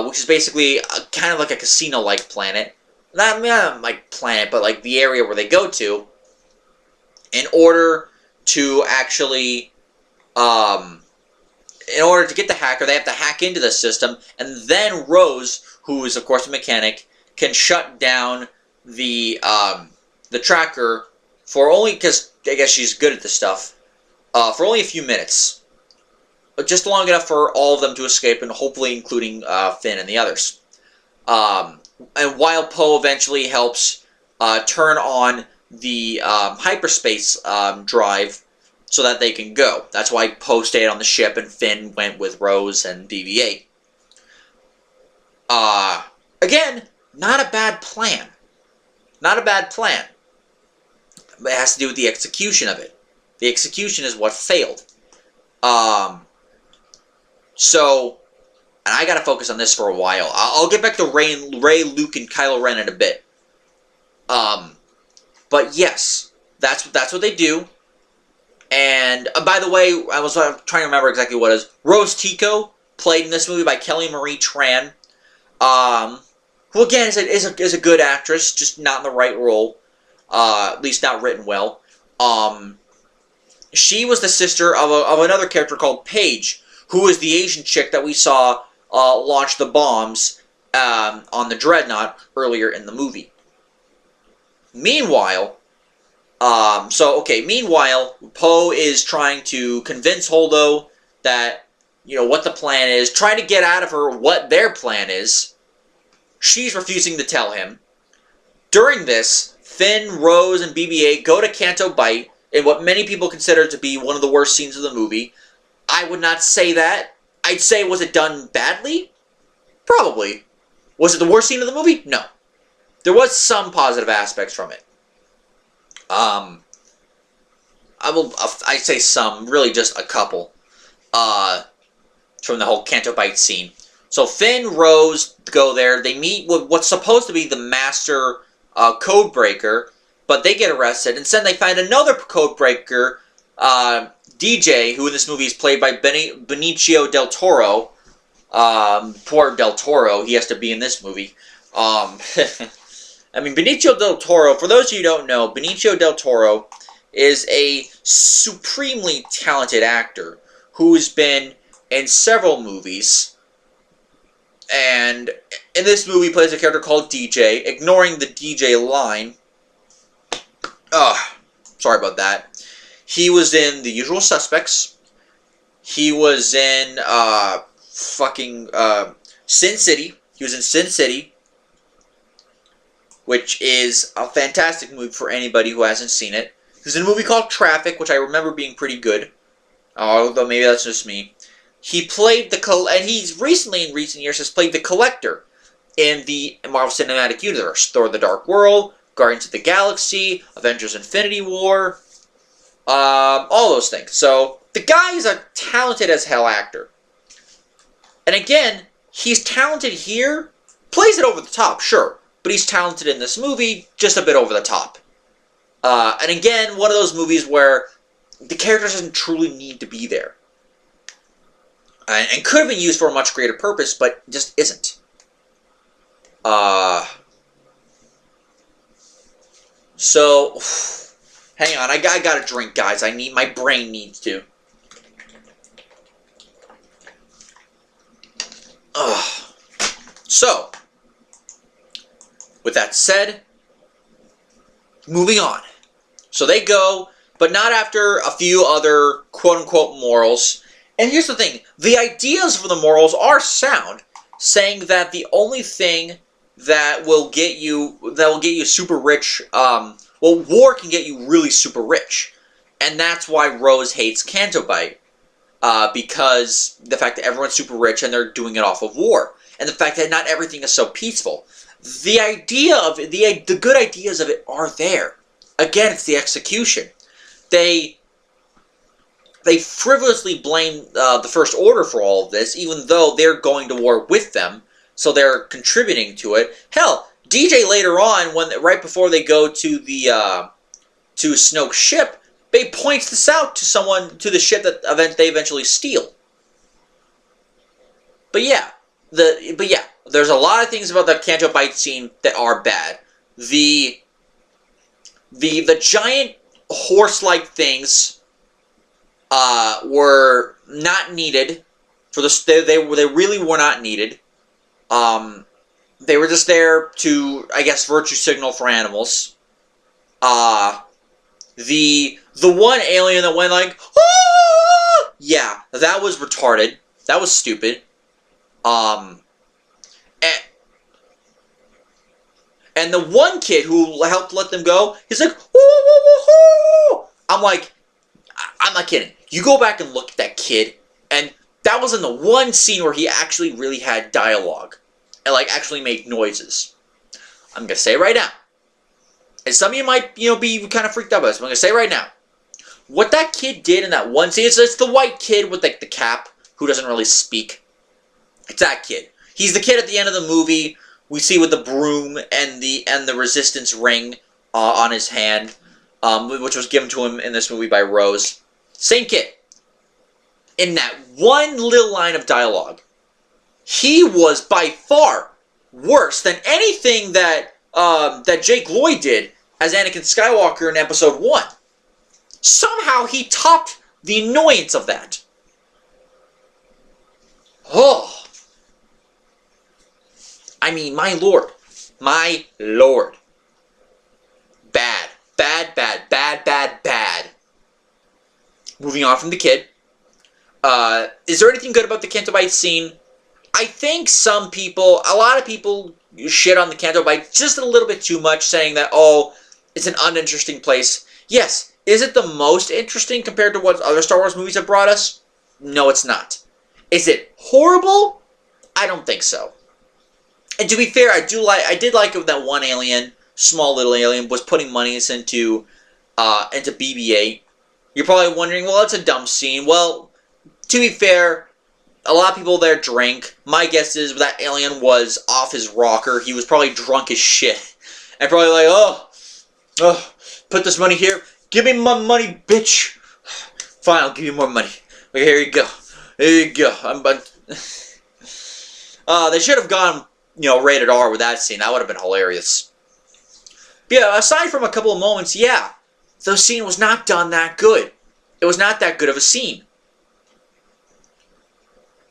which is basically kind of like a casino-like planet. Not like planet, but like the area where they go to, in order to actually, in order to get the hacker, they have to hack into the system, and then Rose, who is of course a mechanic, can shut down the tracker for only, because I guess she's good at this stuff, for only a few minutes. Just long enough for all of them to escape, and hopefully including Finn and the others. And while Poe eventually helps turn on the hyperspace drive so that they can go. That's why Poe stayed on the ship and Finn went with Rose and BB-8. Again, not a bad plan. Not a bad plan. But it has to do with the execution of it. The execution is what failed. So, and I gotta focus on this for a while. I'll get back to Rey, Luke, and Kylo Ren in a bit. But yes, that's what they do. And by the way, I was trying to remember exactly what it is. Rose Tico, played in this movie by Kelly Marie Tran, who again is a good actress, just not in the right role, at least not written well. She was the sister of another character called Paige, who is the Asian chick that we saw launch the bombs on the Dreadnought earlier in the movie. Meanwhile, Okay, meanwhile, Poe is trying to convince Holdo that, what the plan is, trying to get out of her what their plan is. She's refusing to tell him. During this, Finn, Rose, and BB-8 go to Canto Bight in what many people consider to be one of the worst scenes of the movie. I would not say that. I'd say, was it done badly? Probably. Was it the worst scene of the movie? No. There was some positive aspects from it. I'd say some, really just a couple, from the whole Canto Bight scene. So Finn, Rose go there. They meet with what's supposed to be the master codebreaker, but they get arrested. And then they find another codebreaker, DJ, who in this movie is played by Benicio del Toro. Poor Del Toro, he has to be in this movie. I mean, Benicio del Toro, for those of you who don't know, Benicio del Toro is a supremely talented actor who's been in several movies. And in this movie, he plays a character called DJ, ignoring the DJ line. Sorry about that. He was in The Usual Suspects. He was in Sin City. He was in Sin City, which is a fantastic movie for anybody who hasn't seen it. There's a movie called Traffic, which I remember being pretty good, although maybe that's just me. He played and he's recently, in recent years, has played the Collector in the Marvel Cinematic Universe. Thor: The Dark World, Guardians of the Galaxy, Avengers Infinity War, all those things. So, the guy is a talented as hell actor. And again, he's talented here, plays it over the top, sure, but he's talented in this movie, just a bit over the top. And again, one of those movies where the character doesn't truly need to be there. And could have been used for a much greater purpose, but just isn't. So, hang on, I got a drink, guys. My brain needs to. So, with that said, moving on. So they go, but not after a few other quote-unquote morals. And here's the thing, the ideas for the morals are sound, saying that the only thing that will get you super rich, war can get you really super rich. And that's why Rose hates Canto Bight. Because the fact that everyone's super rich and they're doing it off of war. And the fact that not everything is so peaceful. The idea of it, the good ideas of it are there. Again, it's the execution. They frivolously blame the First Order for all of this, even though they're going to war with them, so they're contributing to it. Hell, DJ later on, right before they go to the to Snoke's ship, they points this out to the ship that they eventually steal. But yeah, there's a lot of things about the Canto Bight scene that are bad. The giant horse-like things were not needed for the. They really were not needed. They were just there to, I guess, virtue signal for animals. The one alien that went like, ah! Yeah, that was retarded. That was stupid. And the one kid who helped let them go, he's like, woo, woo, woo, woo. I'm like, I'm not kidding. You go back and look at that kid, and that was in the one scene where he actually really had dialogue, and like actually made noises. I'm gonna say right now, and some of you might, be kind of freaked out by this, but I'm gonna say right now, what that kid did in that one scene, it's the white kid with like the cap who doesn't really speak. It's that kid. He's the kid at the end of the movie we see with the broom and the resistance ring on his hand, which was given to him in this movie by Rose. Same kid. In that one little line of dialogue, he was by far worse than anything that Jake Lloyd did as Anakin Skywalker in Episode 1. Somehow he topped the annoyance of that. Oh. I mean, my lord. My lord. Bad. Bad, bad, bad. bad, bad, bad. Moving on from the kid. Is there anything good about the Canto Bight scene? I think a lot of people shit on the Canto Bight just a little bit too much, saying that, oh, it's an uninteresting place. Yes, is it the most interesting compared to what other Star Wars movies have brought us? No, it's not. Is it horrible? I don't think so. And to be fair, I did like it that one alien, small little alien, was putting monies into BB-8. You're probably wondering, well, it's a dumb scene. Well, to be fair, a lot of people there drank. My guess is that alien was off his rocker. He was probably drunk as shit. And probably like, oh, put this money here. Give me my money, bitch. Fine, I'll give you more money. Okay, here you go. Here you go. They should have gone, rated R with that scene. That would have been hilarious. But yeah, aside from a couple of moments, yeah, the scene was not done that good. It was not that good of a scene.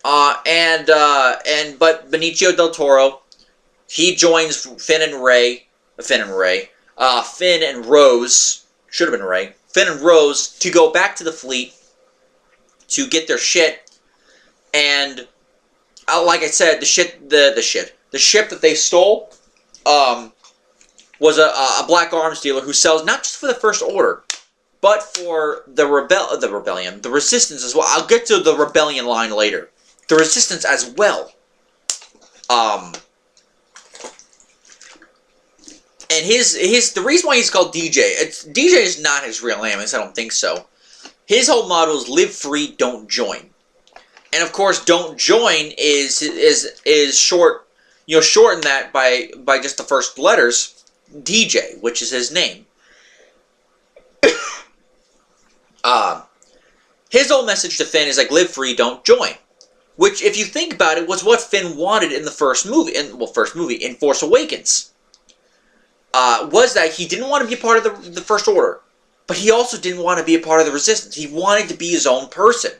But Benicio del Toro, he joins Finn and Rose, should have been Rey, Finn and Rose, to go back to the fleet to get their shit. And like I said, the ship that they stole was a black arms dealer who sells not just for the First Order, but for the rebellion, the Resistance as well. I'll get to the rebellion line later. The Resistance as well. And the reason why he's called DJ, DJ is not his real name, at least I don't think so. His whole motto is live free, don't join. And of course, don't join is short, shorten that by just the first letters, DJ, which is his name. His whole message to Finn is like, live free, don't join. Which, if you think about it, was what Finn wanted in the first movie, in Force Awakens. Was that he didn't want to be a part of the First Order, but he also didn't want to be a part of the Resistance. He wanted to be his own person,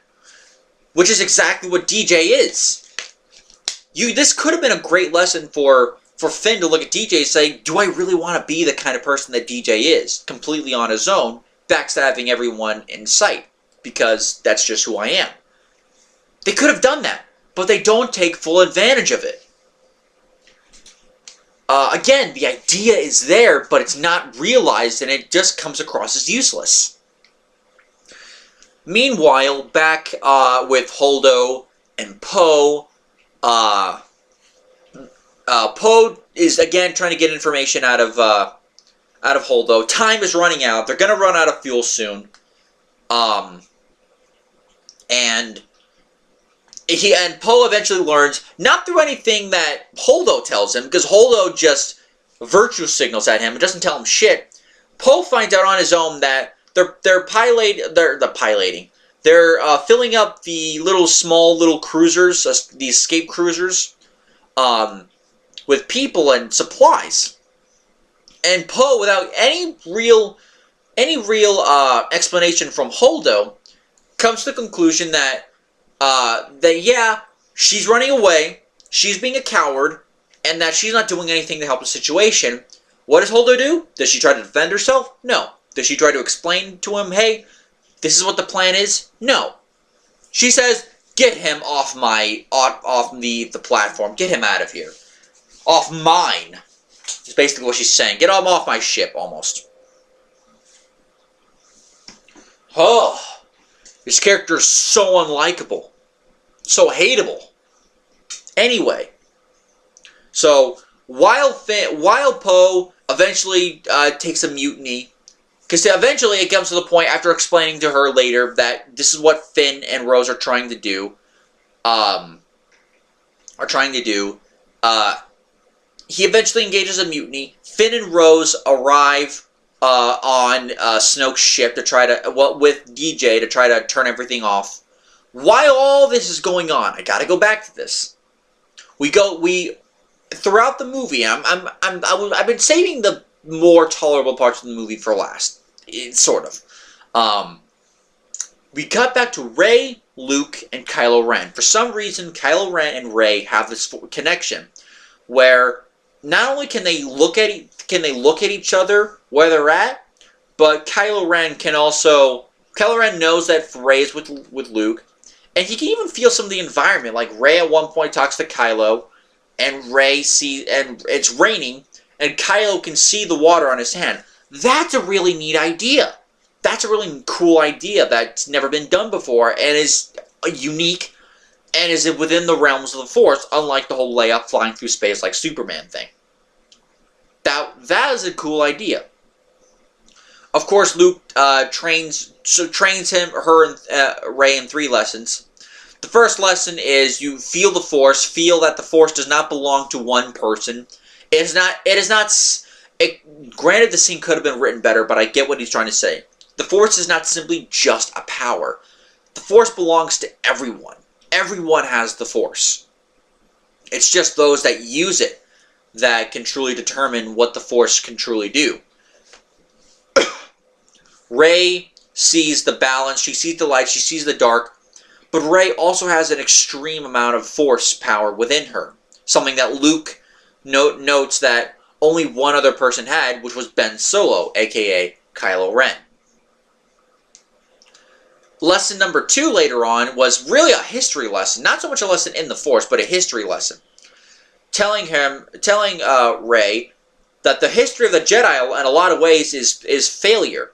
which is exactly what DJ is. This could have been a great lesson for Finn to look at DJ and say, do I really want to be the kind of person that DJ is, completely on his own, backstabbing everyone in sight, because that's just who I am. They could have done that, but they don't take full advantage of it. Again, the idea is there, but it's not realized, and it just comes across as useless. Meanwhile, back with Holdo and Poe, Poe is again trying to get information out of Holdo. Time is running out. They're gonna run out of fuel soon. And Poe eventually learns, not through anything that Holdo tells him, because Holdo just virtue signals at him and doesn't tell him shit. Poe finds out on his own that they're piloting. They're filling up the small little cruisers, the escape cruisers, with people and supplies. And Poe, without any real explanation from Holdo, comes to the conclusion that yeah, she's running away, she's being a coward, and that she's not doing anything to help the situation. What does Holdo do? Does she try to defend herself? No. Does she try to explain to him, hey, this is what the plan is? No. She says, get him off the platform. Get him out of here. Off mine. Is basically what she's saying. Get him off my ship, almost. Oh. This character is so unlikable. So hateable. Anyway. So, while Poe eventually takes a mutiny, because eventually it comes to the point, after explaining to her later, that this is what Finn and Rose are trying to do, he eventually engages a mutiny. Finn and Rose arrive on Snoke's ship to try to, with DJ to try to turn everything off. While all this is going on, I gotta go back to this. Throughout the movie, I've been saving the more tolerable parts of the movie for last. Sort of. We cut back to Rey, Luke, and Kylo Ren. For some reason, Kylo Ren and Rey have this connection where not only can they look at each other where they're at, but Kylo Ren knows that Rey is with Luke, and he can even feel some of the environment. Like Rey at one point talks to Kylo, and it's raining, and Kylo can see the water on his hand. That's a really neat idea. That's a really cool idea that's never been done before, and is unique, and is within the realms of the Force, unlike the whole Leia flying through space like Superman thing. That is a cool idea. Of course, Luke trains her and Rey in 3 lessons. The first lesson is you feel the Force. Feel that the Force does not belong to one person. Granted, the scene could have been written better, but I get what he's trying to say. The Force is not simply just a power. The Force belongs to everyone. Everyone has the Force. It's just those that use it that can truly determine what the Force can truly do. Rey sees the balance, she sees the light, she sees the dark, but Rey also has an extreme amount of Force power within her. Something that Luke notes that only one other person had, which was Ben Solo, aka Kylo Ren. Lesson number 2 later on was really a history lesson. Not so much a lesson in the Force, but a history lesson. Telling Rey that the history of the Jedi in a lot of ways is failure.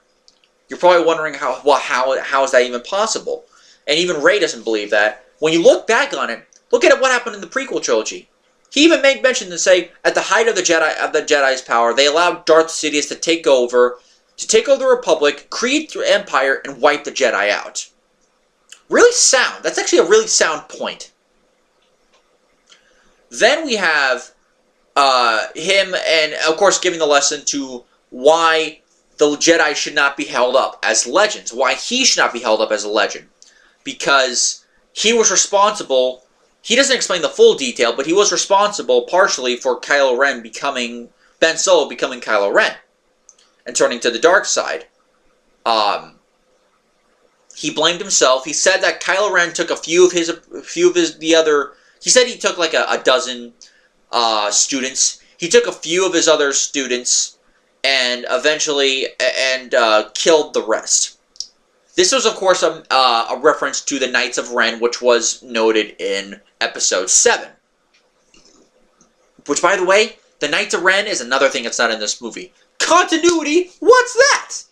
You're probably wondering how is that even possible? And even Rey doesn't believe that. When you look back on it, look at what happened in the prequel trilogy. He even made mention to say, at the height of the Jedi's power, they allowed Darth Sidious to take over the Republic, create the Empire, and wipe the Jedi out. Really sound. That's actually a really sound point. Then we have him, and of course giving the lesson to why the Jedi should not be held up as legends. Why he should not be held up as a legend. Because he was responsible. He doesn't explain the full detail, but he was responsible partially for Ben Solo becoming Kylo Ren and turning to the dark side. He blamed himself. He said that Kylo Ren took he said he took like a dozen students. He took a few of his other students and eventually killed the rest. This was, of course, a reference to the Knights of Ren, which was noted in Episode 7. Which, by the way, the Knights of Ren is another thing that's not in this movie. Continuity? What's that?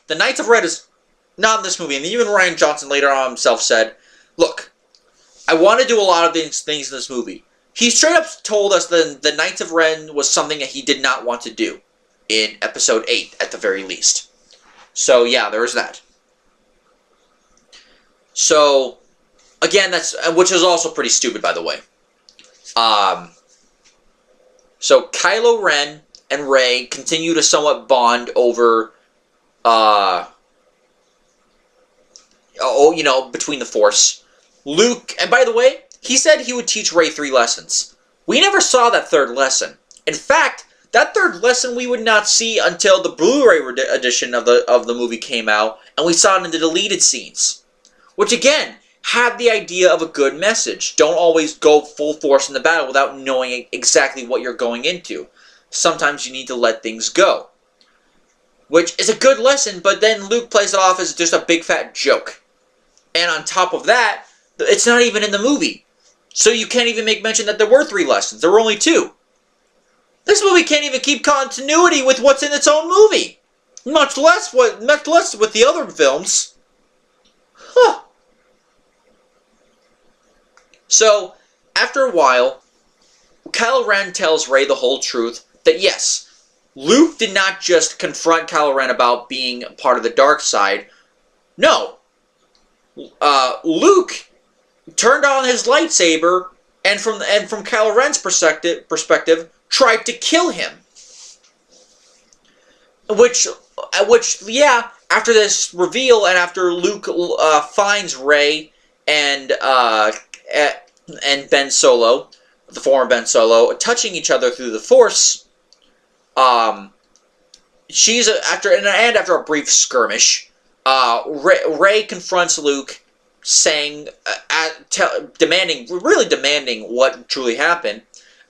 The Knights of Ren is not in this movie, and even Rian Johnson later on himself said, look, I want to do a lot of these things in this movie. He straight up told us that the Knights of Ren was something that he did not want to do in Episode 8, at the very least. So, yeah, there is that. So, again, which is also pretty stupid, by the way. So, Kylo Ren and Rey continue to somewhat bond over, between the Force. Luke, and by the way, he said he would teach Rey 3 lessons. We never saw that 3rd lesson. In fact, that 3rd lesson we would not see until the Blu-ray edition of the movie came out, and we saw it in the deleted scenes. Which, again, had the idea of a good message. Don't always go full force in the battle without knowing exactly what you're going into. Sometimes you need to let things go. Which is a good lesson, but then Luke plays it off as just a big fat joke. And on top of that, it's not even in the movie. So you can't even make mention that there were 3 lessons. There were only 2. This movie can't even keep continuity with what's in its own movie. Much less with the other films. Huh. So, after a while, Kylo Ren tells Rey the whole truth that yes, Luke did not just confront Kylo Ren about being part of the dark side. No. Luke turned on his lightsaber and from Kylo Ren's perspective tried to kill him. Which yeah, after this reveal and after Luke finds Rey and Ben Solo, the former Ben Solo, touching each other through the Force, after a brief skirmish, Rey confronts Luke, saying, demanding what truly happened,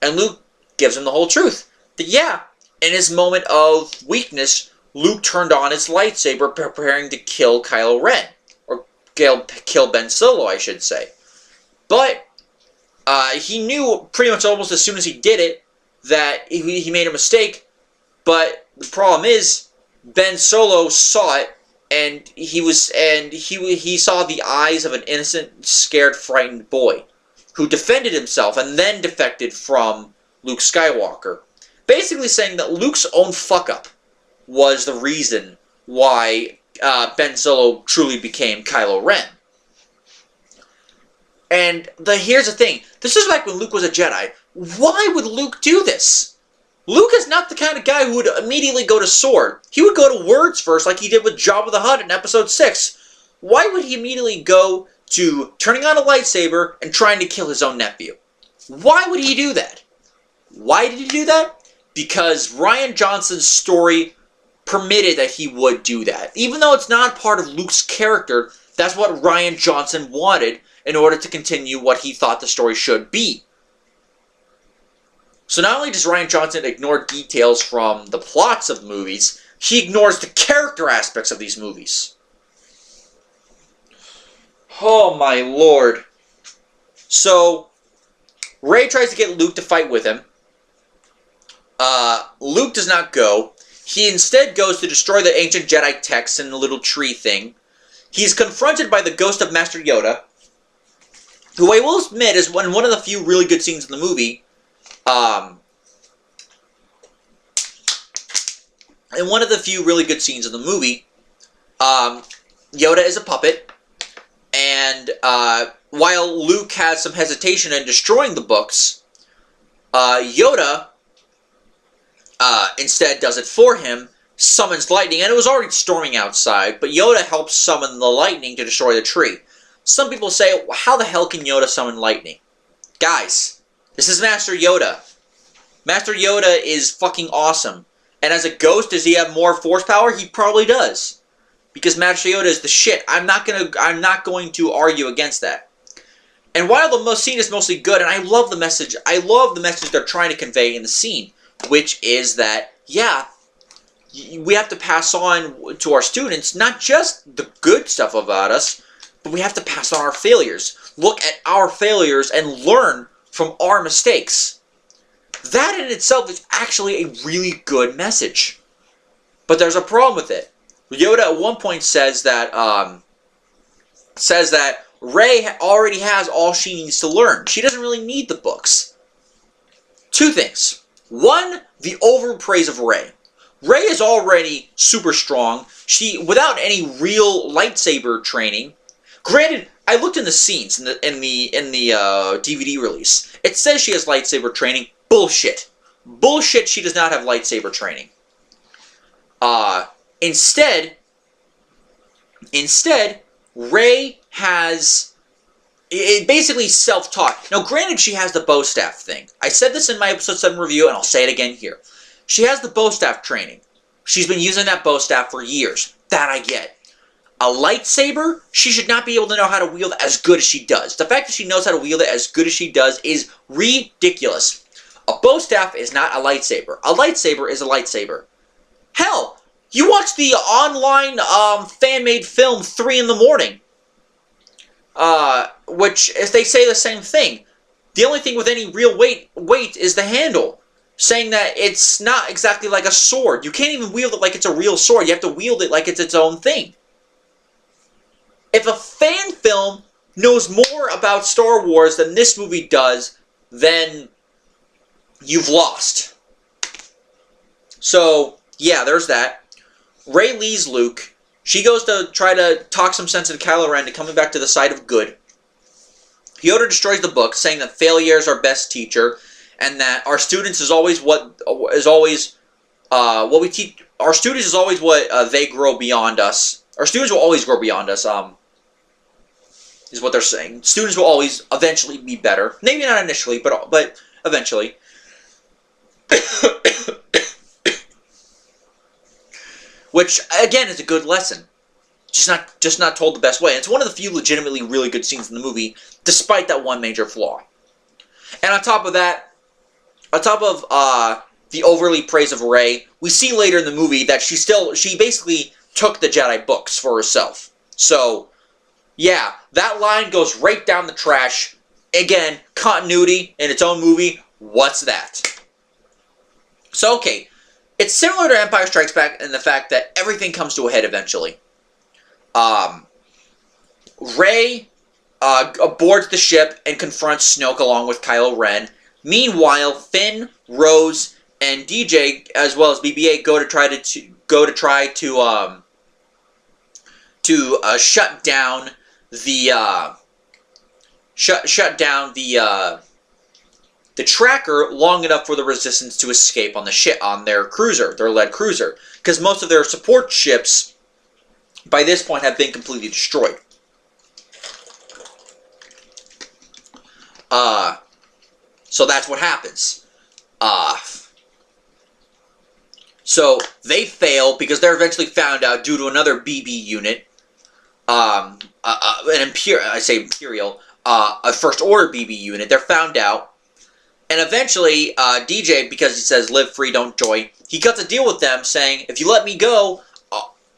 and Luke gives him the whole truth. That yeah, in his moment of weakness, Luke turned on his lightsaber, preparing to kill Kylo Ren. Or kill Ben Solo, I should say. But he knew pretty much almost as soon as he did it that he made a mistake. But the problem is, Ben Solo saw it, and he saw the eyes of an innocent, scared, frightened boy who defended himself and then defected from Luke Skywalker. Basically saying that Luke's own fuck-up was the reason why Ben Solo truly became Kylo Ren. And here's the thing. This is back when Luke was a Jedi. Why would Luke do this? Luke is not the kind of guy who would immediately go to sword. He would go to words first, like he did with Jabba the Hutt in Episode 6. Why would he immediately go to turning on a lightsaber and trying to kill his own nephew? Why would he do that? Why did he do that? Because Rian Johnson's story permitted that he would do that. Even though it's not part of Luke's character, that's what Rian Johnson wanted in order to continue what he thought the story should be. So not only does Rian Johnson ignore details from the plots of movies, he ignores the character aspects of these movies. Oh my lord. So, Rey tries to get Luke to fight with him. Luke does not go. He instead goes to destroy the ancient Jedi texts and the little tree thing. He's confronted by the ghost of Master Yoda, who I will admit is one of the few really good scenes in the movie. In one of the few really good scenes in the movie, Yoda is a puppet, and while Luke has some hesitation in destroying the books, Yoda instead does it for him, summons lightning, and it was already storming outside, but Yoda helps summon the lightning to destroy the tree. Some people say, how the hell can Yoda summon lightning? Guys, this is Master Yoda. Master Yoda is fucking awesome. And as a ghost, does he have more force power? He probably does. Because Master Yoda is the shit. I'm not going to argue against that. And while the scene is mostly good, and I love the message they're trying to convey in the scene, which is that, yeah, we have to pass on to our students not just the good stuff about us, but we have to pass on our failures. Look at our failures and learn from our mistakes. That in itself is actually a really good message. But there's a problem with it. Yoda at one point says that Rey already has all she needs to learn. She doesn't really need the books. Two things. One, the overpraise of Rey. Rey is already super strong. Without any real lightsaber training. Granted, I looked in the scenes in the DVD release. It says she has lightsaber training. Bullshit. Bullshit, she does not have lightsaber training. Instead, Rey has basically self-taught. Now, granted, she has the bow staff thing. I said this in my episode 7 review, and I'll say it again here. She has the bow staff training. She's been using that bow staff for years. That I get. A lightsaber, she should not be able to know how to wield it as good as she does. The fact that she knows how to wield it as good as she does is ridiculous. A bow staff is not a lightsaber. A lightsaber is a lightsaber. Hell, you watch the online fan-made film 3 in the Morning. Which, as they say the same thing. The only thing with any real weight is the handle. Saying that it's not exactly like a sword. You can't even wield it like it's a real sword. You have to wield it like it's its own thing. If a fan film knows more about Star Wars than this movie does, then you've lost. So, yeah, there's that. Rey leaves Luke. She goes to try to talk some sense into Kylo Ren to coming back to the side of good. Yoda destroys the book, saying that failure is our best teacher, and that our students is always what we teach. Our students is always what they grow beyond us. Our students will always grow beyond us. Is what they're saying. Students will always eventually be better. Maybe not initially, but eventually. Which again is a good lesson. Just not told the best way. It's one of the few legitimately really good scenes in the movie, despite that one major flaw. And on top of that, the overly praise of Rey. We see later in the movie that she basically took the Jedi books for herself. So, yeah, that line goes right down the trash. Again, continuity in its own movie. What's that? So, okay, it's similar to Empire Strikes Back in the fact that everything comes to a head eventually. Rey aboards the ship and confronts Snoke along with Kylo Ren. Meanwhile, Finn, Rose, and DJ, as well as BB-8, go to try to shut down the the tracker long enough for the Resistance to escape on the ship, on their cruiser, their lead cruiser, because most of their support ships by this point have been completely destroyed. So that's what happens. So they fail because they're eventually found out due to another BB unit, a First Order BB unit. They're found out, and eventually DJ, because he says "live free, don't join," he cuts a deal with them, saying, "If you let me go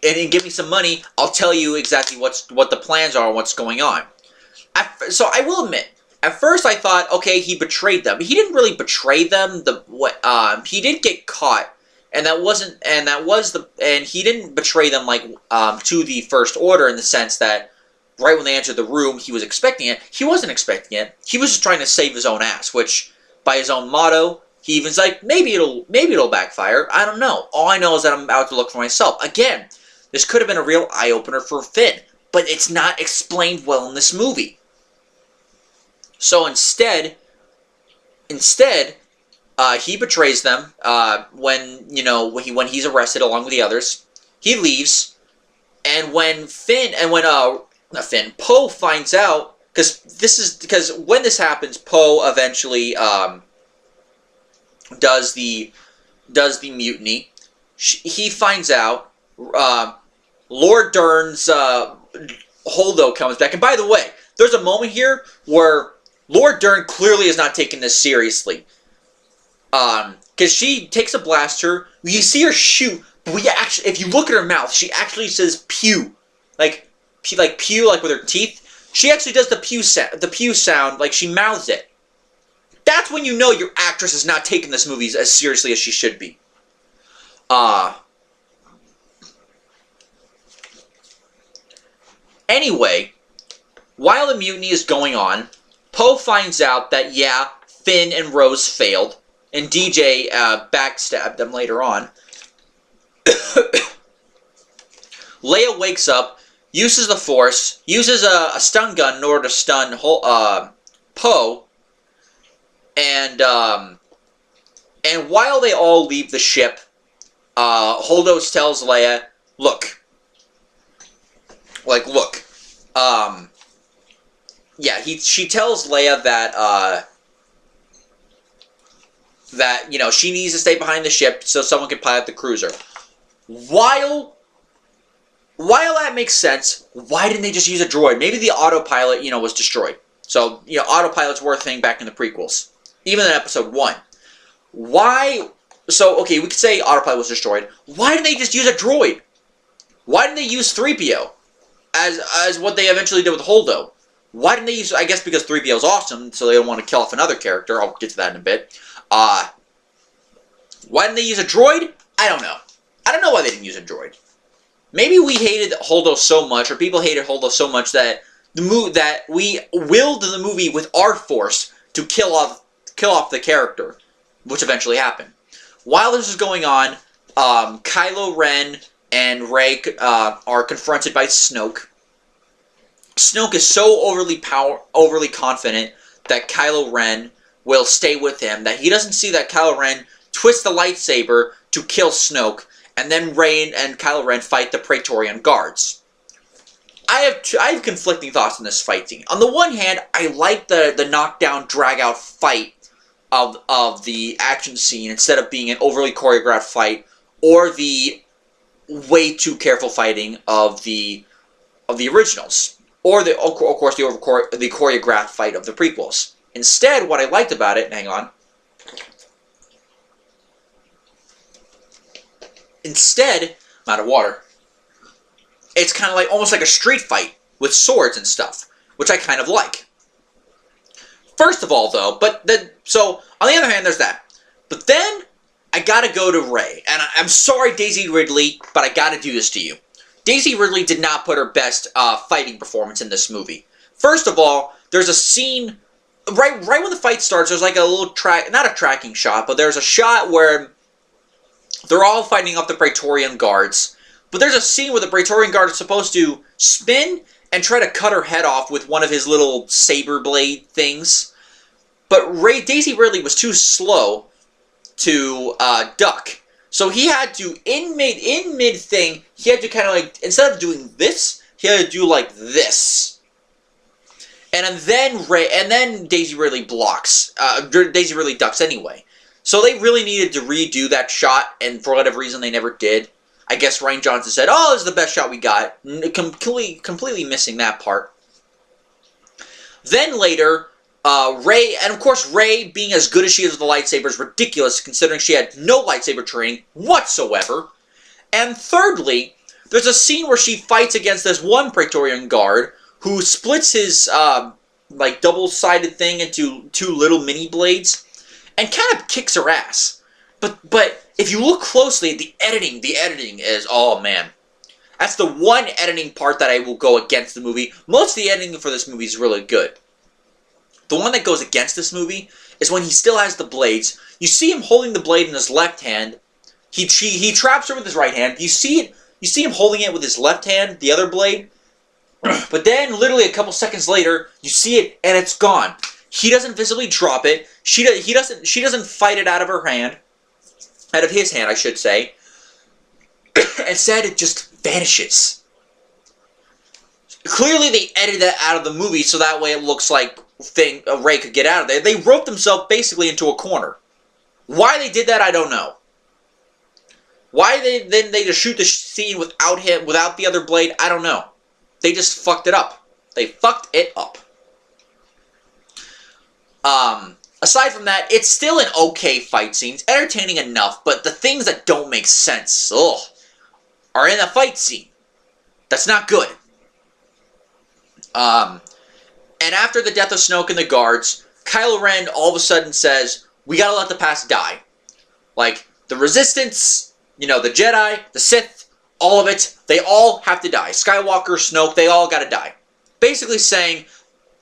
and give me some money, I'll tell you exactly what the plans are and what's going on." So I will admit, at first I thought, okay, he betrayed them. He didn't really betray them. He did get caught, and he didn't betray them like to the First Order in the sense that right when they entered the room, he was expecting it. He wasn't expecting it. He was just trying to save his own ass, which by his own motto, he even's like, maybe it'll backfire. I don't know. All I know is that I'm about to look for myself. Again, this could have been a real eye-opener for Finn, but it's not explained well in this movie. So instead, he betrays them when he's arrested along with the others. He leaves, and when Poe finds out, because when this happens, Poe eventually does the mutiny. He finds out. Lord Dern's Holdo comes back, and by the way, there's a moment here where Lord Dern clearly is not taking this seriously. Because she takes a blaster, you see her shoot, but if you look at her mouth, she actually says pew. Like pew, like with her teeth. She actually does the pew sound, like she mouths it. That's when you know your actress is not taking this movie as seriously as she should be. Anyway, while the mutiny is going on, Poe finds out that, yeah, Finn and Rose failed, and DJ backstabbed them later on. Leia wakes up, uses the Force, uses a stun gun in order to stun Poe, and while they all leave the ship, Holdo tells Leia, look, she tells Leia that she needs to stay behind the ship so someone can pilot the cruiser. While that makes sense, why didn't they just use a droid? Maybe the autopilot, was destroyed. So, autopilots were a thing back in the prequels, even in Episode 1. Why? So, okay, we could say autopilot was destroyed. Why didn't they just use a droid? Why didn't they use 3PO as what they eventually did with Holdo? Why didn't they use? I guess because 3PO is awesome, so they don't want to kill off another character. I'll get to that in a bit. Why didn't they use a droid? I don't know. I don't know why they didn't use a droid. Maybe we hated Holdo so much, or people hated Holdo so much that we willed the movie with our Force to kill off the character, which eventually happened. While this is going on, Kylo Ren and Rey are confronted by Snoke. Snoke is so overly confident that Kylo Ren will stay with him that he doesn't see that Kylo Ren twists the lightsaber to kill Snoke, and then Rey and Kylo Ren fight the Praetorian Guards. I have conflicting thoughts on this fight scene. On the one hand, I like the knockdown, drag-out fight of the action scene instead of being an overly choreographed fight, or the way too careful fighting of the originals, or of course the choreographed fight of the prequels. Instead, what I liked about it, hang on, Instead, I'm out of water. It's kind of like almost like a street fight with swords and stuff, which I kind of like. First of all, though, so on the other hand, there's that. But then I gotta go to Rey, and I'm sorry, Daisy Ridley, but I gotta do this to you. Daisy Ridley did not put her best fighting performance in this movie. First of all, there's a scene right when the fight starts. There's like a little not a tracking shot, but there's a shot where they're all fighting off the Praetorian guards. But there's a scene where the Praetorian guard is supposed to spin and try to cut her head off with one of his little saber blade things. But Daisy Ridley was too slow to duck. So he had to, in mid thing, he had to kind of like, instead of doing this, he had to do like this. And then Daisy Ridley blocks. Daisy Ridley ducks anyway. So they really needed to redo that shot, and for whatever reason they never did. I guess Rian Johnson said, "Oh, this is the best shot we got." Completely missing that part. Then later, Rey, and of course Rey, being as good as she is with the lightsaber, is ridiculous considering she had no lightsaber training whatsoever. And thirdly, there's a scene where she fights against this one Praetorian guard who splits his like double-sided thing into two little mini blades and kind of kicks her ass. But if you look closely at the editing is, oh man. That's the one editing part that I will go against the movie. Most of the editing for this movie is really good. The one that goes against this movie is when he still has the blades. You see him holding the blade in his left hand. He traps her with his right hand. You see him holding it with his left hand, the other blade. But then, literally a couple seconds later, you see it and it's gone. He doesn't visibly drop it. She doesn't fight it out of her hand, out of his hand, I should say. Instead, it just vanishes. Clearly, they edited that out of the movie so that way it looks like Rey could get out of there. They roped themselves basically into a corner. Why they did that, I don't know. Why they just shoot the scene without him, without the other blade, I don't know. They just fucked it up. They fucked it up. Aside from that, it's still an okay fight scene. It's entertaining enough, but the things that don't make sense, are in the fight scene. That's not good. And after the death of Snoke and the guards, Kylo Ren all of a sudden says, we gotta let the past die. Like, the Resistance, the Jedi, the Sith, all of it, they all have to die. Skywalker, Snoke, they all gotta die. Basically saying,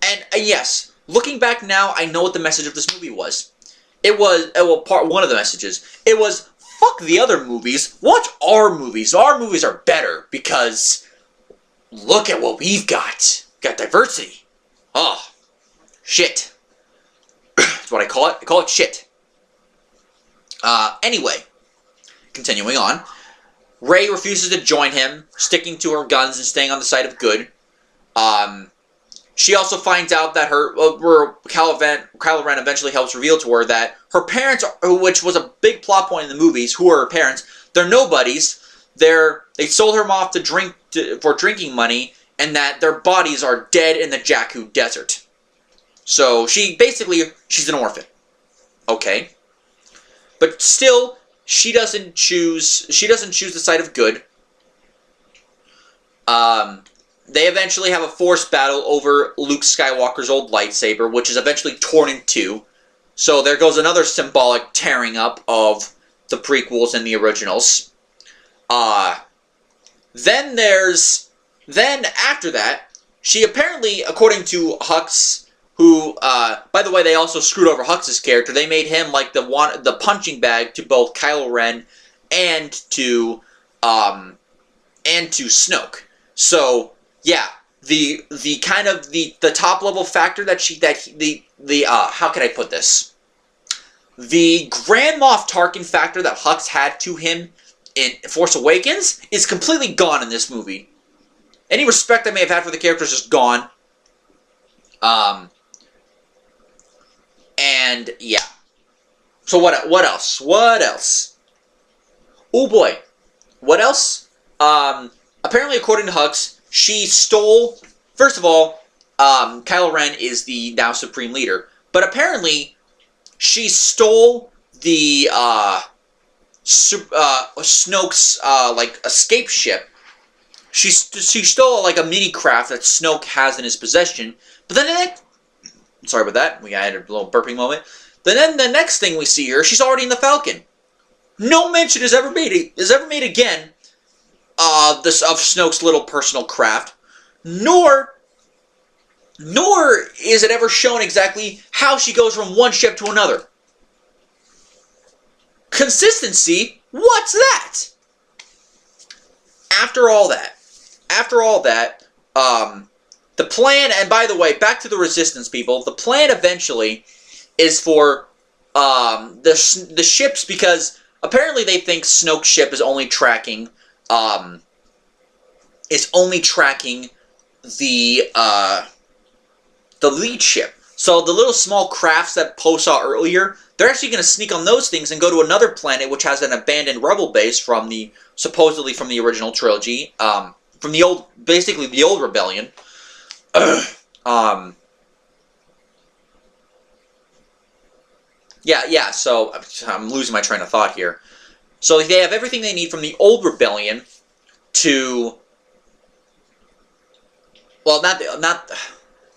and yes, looking back now, I know what the message of this movie was. It was, one of the messages. It was, fuck the other movies, watch our movies. Our movies are better, because look at what we've got. Got diversity. Oh, shit. That's what I call it. I call it shit. Anyway, continuing on. Rey refuses to join him, sticking to her guns and staying on the side of good. She also finds out that Kylo Ren eventually helps reveal to her that her parents, which was a big plot point in the movies, who are her parents, they're nobodies. They sold her off for drinking money, and that their bodies are dead in the Jakku desert. So she's an orphan. Okay. But still, she doesn't choose the side of good. They eventually have a forced battle over Luke Skywalker's old lightsaber, which is eventually torn in two. So there goes another symbolic tearing up of the prequels and the originals. Then after that, she apparently, according to Hux, who, by the way, they also screwed over Hux's character. They made him like the punching bag to both Kylo Ren and to Snoke. So yeah, the kind of the top level factor how can I put this? The Grand Moff Tarkin factor that Hux had to him in Force Awakens is completely gone in this movie. Any respect I may have had for the character is just gone. And yeah. So what else? What else? Oh boy. What else? Apparently, according to Hux, she stole. First of all, Kylo Ren is the now Supreme Leader, but apparently, she stole the Snoke's like escape ship. She stole like a mini craft that Snoke has in his possession. But then, sorry about that. We had a little burping moment. Then the next thing we see her, she's already in the Falcon. No mention is ever made again of Snoke's little personal craft, nor is it ever shown exactly how she goes from one ship to another. Consistency? What's that? After all that, the plan, and by the way, back to the Resistance people, the plan eventually is for the ships, because apparently they think Snoke's ship is only tracking the lead ship. So the little small crafts that Poe saw earlier, they're actually going to sneak on those things and go to another planet which has an abandoned rebel base from supposedly from the original trilogy, from the old rebellion. Yeah. So I'm losing my train of thought here. So they have everything they need from the old rebellion to, well, not.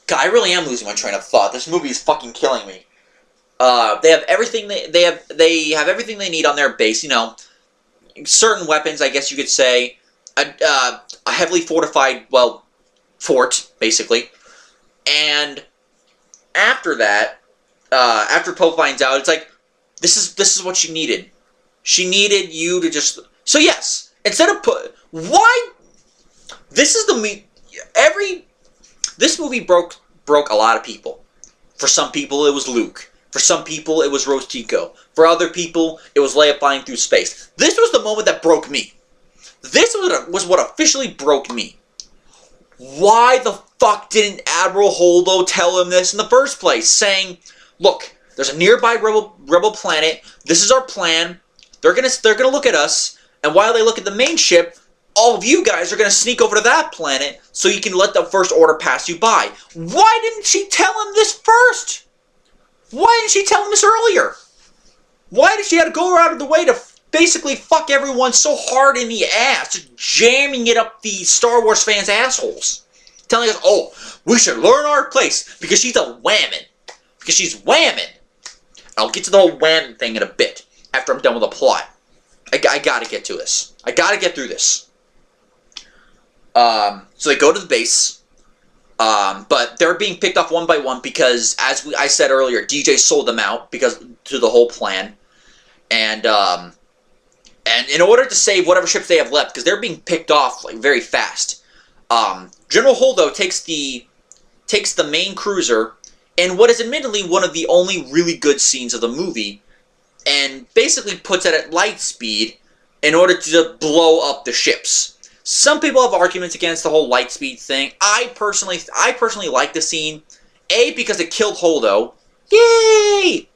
God, I really am losing my train of thought. This movie is fucking killing me. They have everything they have everything they need on their base. You know, certain weapons, I guess you could say, a heavily fortified, well, fort basically. And after that, after Poe finds out, it's like, this is what she needed. She needed you to just. So yes, instead of why? This is this movie broke a lot of people. For some people, it was Luke. For some people, it was Rose Tico. For other people, it was Leia flying through space. This was the moment that broke me. This was what officially broke me. Why the fuck didn't Admiral Holdo tell him this in the first place? Saying, look, there's a nearby rebel planet. This is our plan. They're gonna look at us, and while they look at the main ship, all of you guys are going to sneak over to that planet so you can let the First Order pass you by. Why didn't she tell him this first? Why didn't she tell him this earlier? Why did she have to go out of the way to basically fuck everyone so hard in the ass, just jamming it up the Star Wars fans' assholes? Telling us, oh, we should learn our place because she's a whammon. Because she's whammon. I'll get to the whole whammon thing in a bit after I'm done with the plot. I gotta get to this. I gotta get through this. So they go to the base, but they're being picked off one by one because, as I said earlier, DJ sold them out to the whole plan, and in order to save whatever ships they have left, because they're being picked off like very fast, General Holdo takes the main cruiser in what is admittedly one of the only really good scenes of the movie, and basically puts it at light speed in order to blow up the ships. Some people have arguments against the whole light speed thing. I personally like the scene. A, because it killed Holdo. Yay!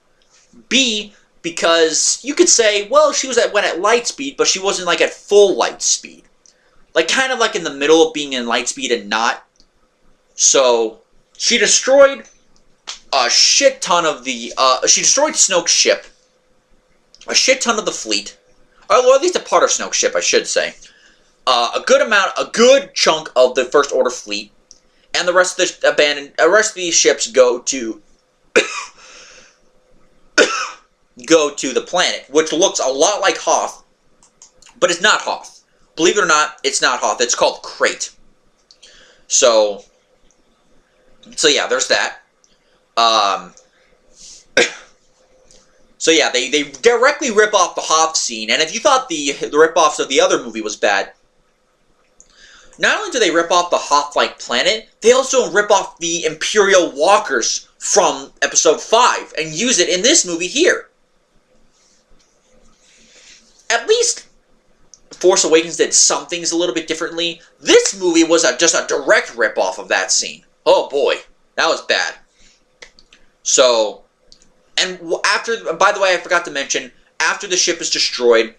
B, because you could say, well, she went at light speed, but she wasn't like at full light speed. Like kind of like in the middle of being in light speed and not. So she destroyed a shit ton of the. She destroyed Snoke's ship. A shit ton of the fleet. Or at least a part of Snoke's ship, I should say. A good chunk of the First Order fleet, and the rest of these ships go to the planet, which looks a lot like Hoth, but it's not Hoth. Believe it or not, it's not Hoth. It's called Crate. So yeah, there's that. So yeah, they directly rip off the Hoth scene, and if you thought the rip-offs of the other movie was bad, not only do they rip off the Hoth-like planet, they also rip off the Imperial walkers from Episode 5 and use it in this movie here. At least Force Awakens did some things a little bit differently. This movie was just a direct rip-off of that scene. Oh boy, that was bad. So, and after, by the way, I forgot to mention, after the ship is destroyed,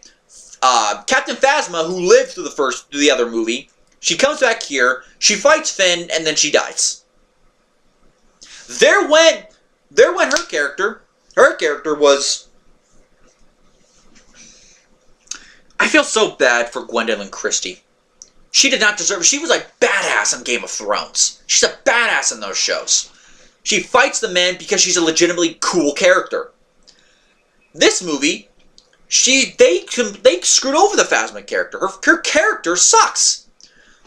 Captain Phasma, who lived through the other movie, she comes back here, she fights Finn, and then she dies. There went her character. Her character was I feel so bad for Gwendolyn Christie. She did not deserve it. She was a badass in Game of Thrones. She's a badass in those shows. She fights the men because she's a legitimately cool character. This movie, they screwed over the Phasma character. Her character sucks.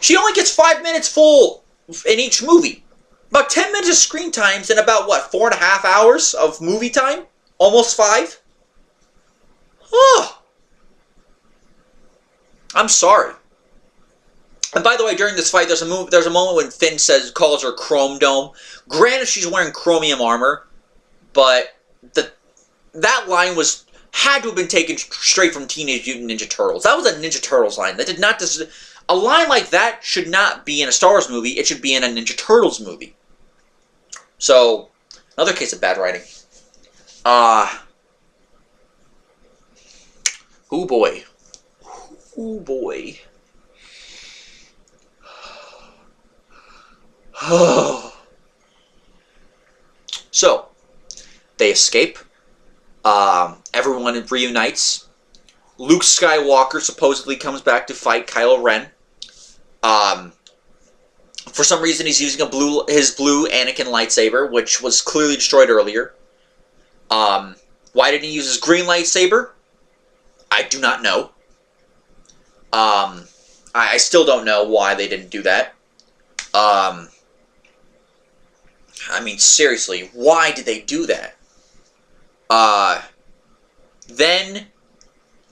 She only gets 5 minutes full in each movie. About 10 minutes of screen times and about, what, 4.5 hours of movie time? Almost 5? Oh. I'm sorry. And by the way, during this fight, there's a moment when Finn calls her Chrome Dome. Granted, she's wearing chromium armor, but that line had to have been taken straight from Teenage Mutant Ninja Turtles. That was a Ninja Turtles line. That did not. A line like that should not be in a Star Wars movie. It should be in a Ninja Turtles movie. So, another case of bad writing. Oh boy. Oh boy. So, they escape. Everyone reunites. Luke Skywalker supposedly comes back to fight Kylo Ren. For some reason, he's using his blue Anakin lightsaber, which was clearly destroyed earlier. Why didn't he use his green lightsaber? I do not know. I still don't know why they didn't do that. I mean, seriously, why did they do that? Then,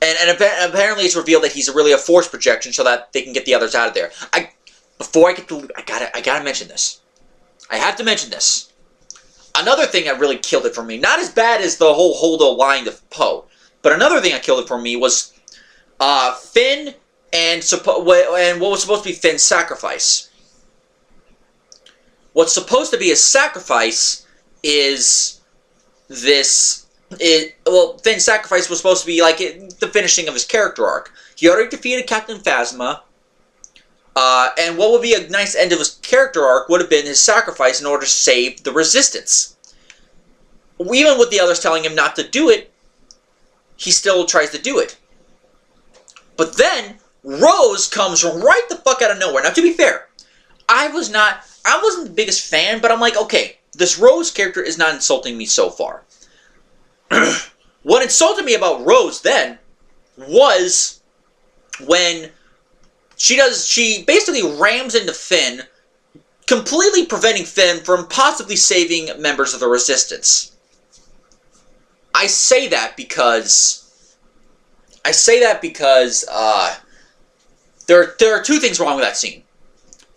and apparently it's revealed that he's really a force projection so that they can get the others out of there. Before I get to, I gotta mention this. I have to mention this. Another thing that really killed it for me, not as bad as the whole Holdo lying to Poe, but another thing that killed it for me was, Finn and what was supposed to be Finn's sacrifice. What's supposed to be his sacrifice is this. Finn's sacrifice was supposed to be like the finishing of his character arc. He already defeated Captain Phasma, and what would be a nice end of his character arc would have been his sacrifice in order to save the Resistance. Even with the others telling him not to do it, he still tries to do it. But then Rose comes right the fuck out of nowhere. Now, to be fair, I wasn't the biggest fan, but I'm like, okay, this Rose character is not insulting me so far. What insulted me about Rose then was when she basically rams into Finn, completely preventing Finn from possibly saving members of the Resistance. I say that because there are two things wrong with that scene.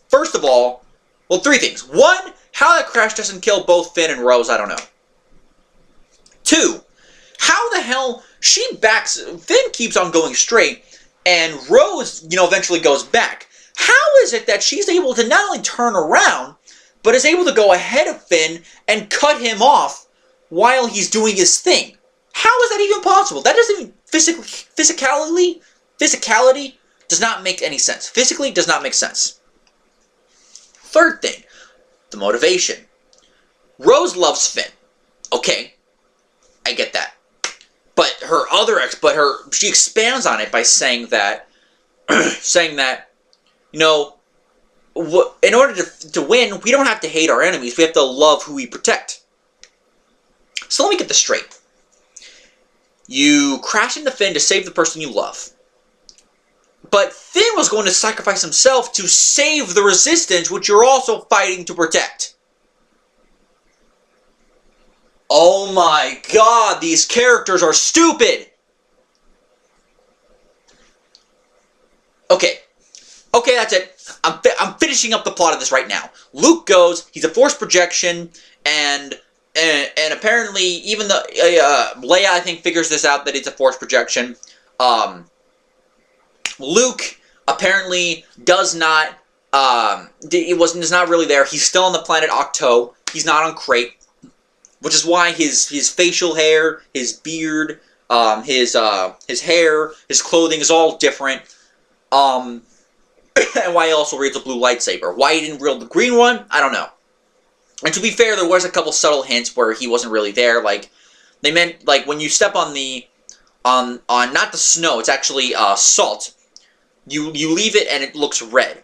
First of all, well, 3 things. 1, how that crash doesn't kill both Finn and Rose, I don't know. 2, how the hell Finn keeps on going straight, and Rose, eventually goes back. How is it that she's able to not only turn around, but is able to go ahead of Finn and cut him off while he's doing his thing? How is that even possible? That doesn't even physicality does not make any sense. Physically does not make sense. 3rd thing, the motivation. Rose loves Finn. Okay, I get that. But she expands on it by saying that, in order to win, we don't have to hate our enemies. We have to love who we protect. So let me get this straight. You crash into Finn to save the person you love. But Finn was going to sacrifice himself to save the Resistance, which you're also fighting to protect. Oh my god, these characters are stupid! Okay, that's it. I'm finishing up the plot of this right now. Luke goes, he's a force projection, and apparently, even though Leia, I think, figures this out, that it's a force projection, Luke apparently does not, is not really there. He's still on the planet Octo. He's not on Crate, which is why his facial hair, his beard, his hair, his clothing is all different. And why he also wields a blue lightsaber. Why he didn't wield the green one, I don't know. And to be fair, there was a couple subtle hints where he wasn't really there. Like, they meant, like, when you step on the not the snow, it's actually salt. You leave it and it looks red.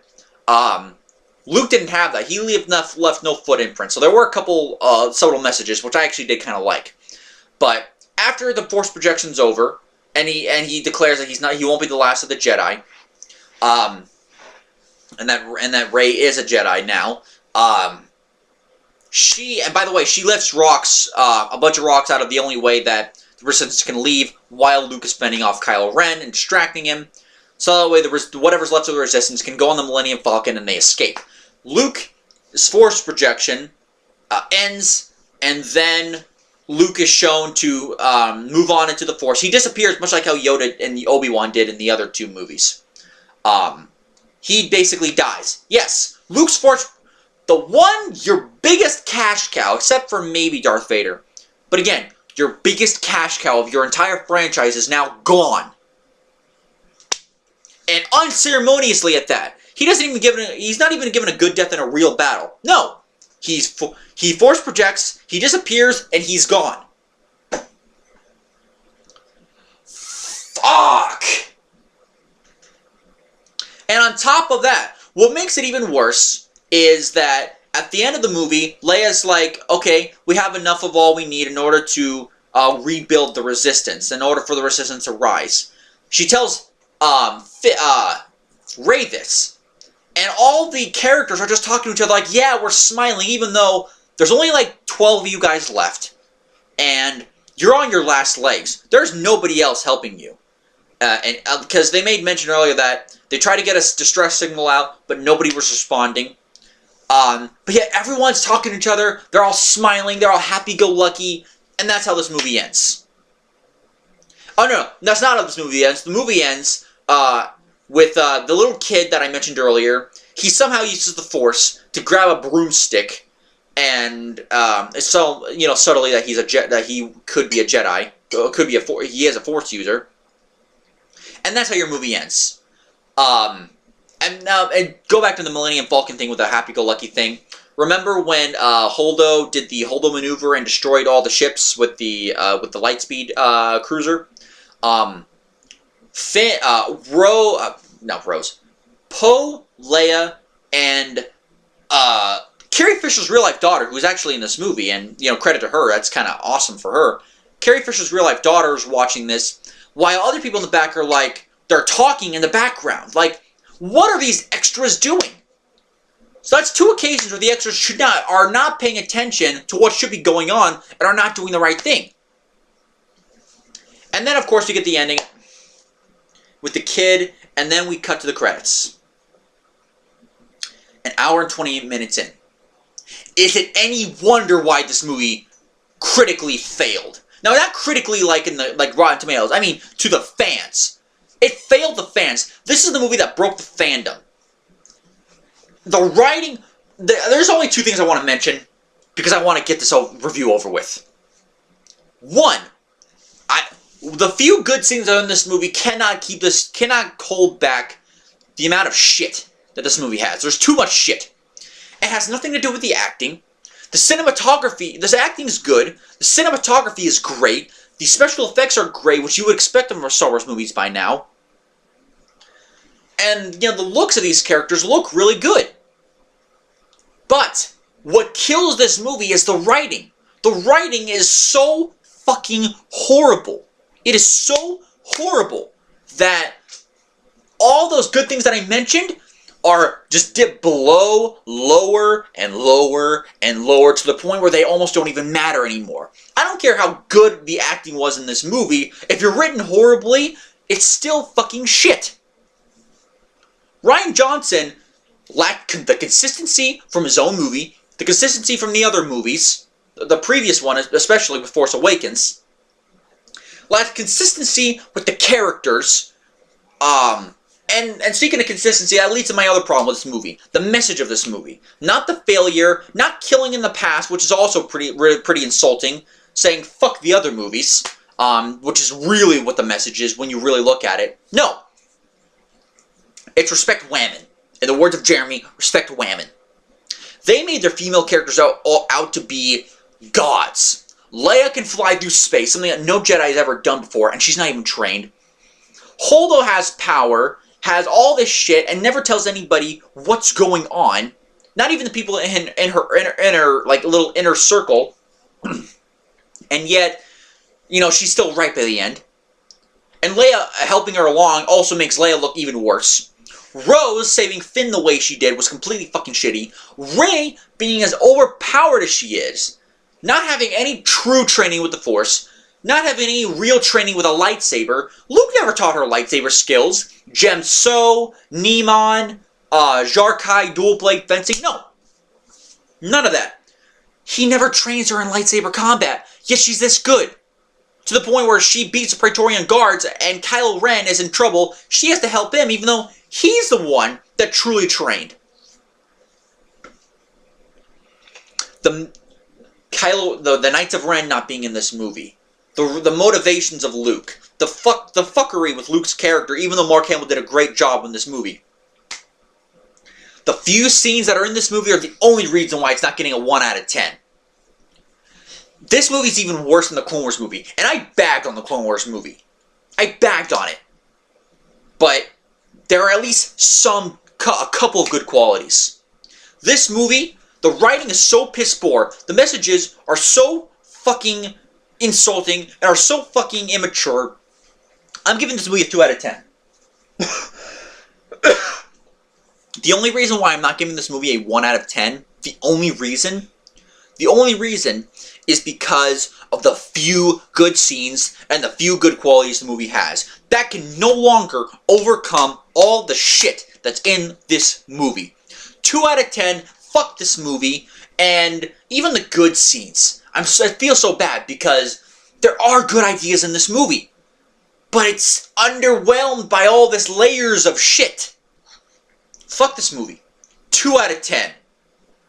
Luke didn't have that. He left no foot imprint. So there were a couple subtle messages, which I actually did kind of like. But after the Force projection's over, and he declares that he won't be the last of the Jedi, and that Rey is a Jedi now. And by the way, she lifts rocks, a bunch of rocks out of the only way that the Resistance can leave while Luke is fending off Kylo Ren and distracting him. So that way, whatever's left of the Resistance can go on the Millennium Falcon and they escape. Luke's Force projection ends, and then Luke is shown to move on into the Force. He disappears, much like how Yoda and Obi-Wan did in the other two movies. He basically dies. Yes, Luke's Force, your biggest cash cow, except for maybe Darth Vader. But again, your biggest cash cow of your entire franchise is now gone. And unceremoniously at that. He's not even given a good death in a real battle. No. He Force projects, he disappears, and he's gone. Fuck! And on top of that, what makes it even worse is that at the end of the movie, Leia's like, okay, we have enough of all we need in order to rebuild the Resistance, in order for the Resistance to rise. She tells Rey this. And all the characters are just talking to each other like, yeah, we're smiling, even though there's only like 12 of you guys left. And you're on your last legs. There's nobody else helping you. Because they made mention earlier that they tried to get a distress signal out, but nobody was responding. But yet everyone's talking to each other. They're all smiling. They're all happy-go-lucky. And that's how this movie ends. Oh, no. That's not how this movie ends. The movie ends with the little kid that I mentioned earlier. He somehow uses the Force to grab a broomstick, and it's so subtly that he could be a Jedi, he is a Force user, and that's how your movie ends. And go back to the Millennium Falcon thing with the happy-go-lucky thing. Remember when Holdo did the Holdo maneuver and destroyed all the ships with the Lightspeed cruiser? Poe, Leia, and Carrie Fisher's real-life daughter, who's actually in this movie, and, credit to her, that's kind of awesome for her. Carrie Fisher's real-life daughter is watching this, while other people in the back are like, they're talking in the background. Like, what are these extras doing? So that's two occasions where the extras are not paying attention to what should be going on and are not doing the right thing. And then, of course, you get the ending with the kid, and then we cut to the credits. An hour and 28 minutes in. Is it any wonder why this movie critically failed? Now, not critically like Rotten Tomatoes. I mean, to the fans. It failed the fans. This is the movie that broke the fandom. The writing... There's only two things I want to mention, because I want to get this review over with. One, the few good scenes that are in this movie cannot hold back the amount of shit that this movie has. There's too much shit. It has nothing to do with the acting. The cinematography, this acting is good. The cinematography is great. The special effects are great, which you would expect them from Star Wars movies by now. And, the looks of these characters look really good. But what kills this movie is the writing. The writing is so fucking horrible. It is so horrible that all those good things that I mentioned are just dipped below, lower, and lower, and lower, to the point where they almost don't even matter anymore. I don't care how good the acting was in this movie. If you're written horribly, it's still fucking shit. Rian Johnson lacked the consistency from his own movie, the consistency from the other movies, the previous one, especially with Force Awakens, lacked consistency with the characters, and speaking of consistency, that leads to my other problem with this movie. The message of this movie. Not the failure, not killing in the past, which is also pretty insulting, saying fuck the other movies, which is really what the message is when you really look at it. No. It's respect Whammon. In the words of Jeremy, respect Whammon. They made their female characters out to be gods. Leia can fly through space, something that no Jedi has ever done before, and she's not even trained. Holdo has power, has all this shit, and never tells anybody what's going on. Not even the people in her like little inner circle. And yet, you know, she's still right by the end. And Leia helping her along also makes Leia look even worse. Rose saving Finn the way she did was completely fucking shitty. Rey being as overpowered as she is, not having any true training with the Force, not having any real training with a lightsaber. Luke never taught her lightsaber skills. Gem So, Neiman, Jarkai, dual blade fencing. No. None of that. He never trains her in lightsaber combat, yet she's this good. To the point where she beats the Praetorian Guards and Kylo Ren is in trouble. She has to help him even though he's the one that truly trained. The Knights of Ren not being in this movie. The motivations of Luke. The fuckery with Luke's character, even though Mark Hamill did a great job in this movie. The few scenes that are in this movie are the only reason why it's not getting a 1 out of 10. This movie's even worse than the Clone Wars movie. And I bagged on the Clone Wars movie. I bagged on it. But there are at least a couple of good qualities. This movie, the writing is so piss poor. The messages are so fucking insulting and are so fucking immature. I'm giving this movie a 2 out of 10. The only reason why I'm not giving this movie a 1 out of 10, the only reason is because of the few good scenes and the few good qualities the movie has. That can no longer overcome all the shit that's in this movie. 2 out of 10, fuck this movie, and even the good scenes. I feel so bad because there are good ideas in this movie, but it's underwhelmed by all this layers of shit. Fuck this movie. 2 out of 10.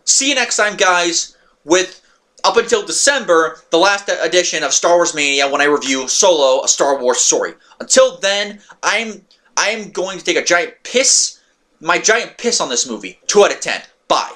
See you next time, guys, with, up until December, the last edition of Star Wars Mania when I review Solo, A Star Wars Story. Until then, I am going to take a giant piss, my giant piss on this movie. 2 out of 10. Bye.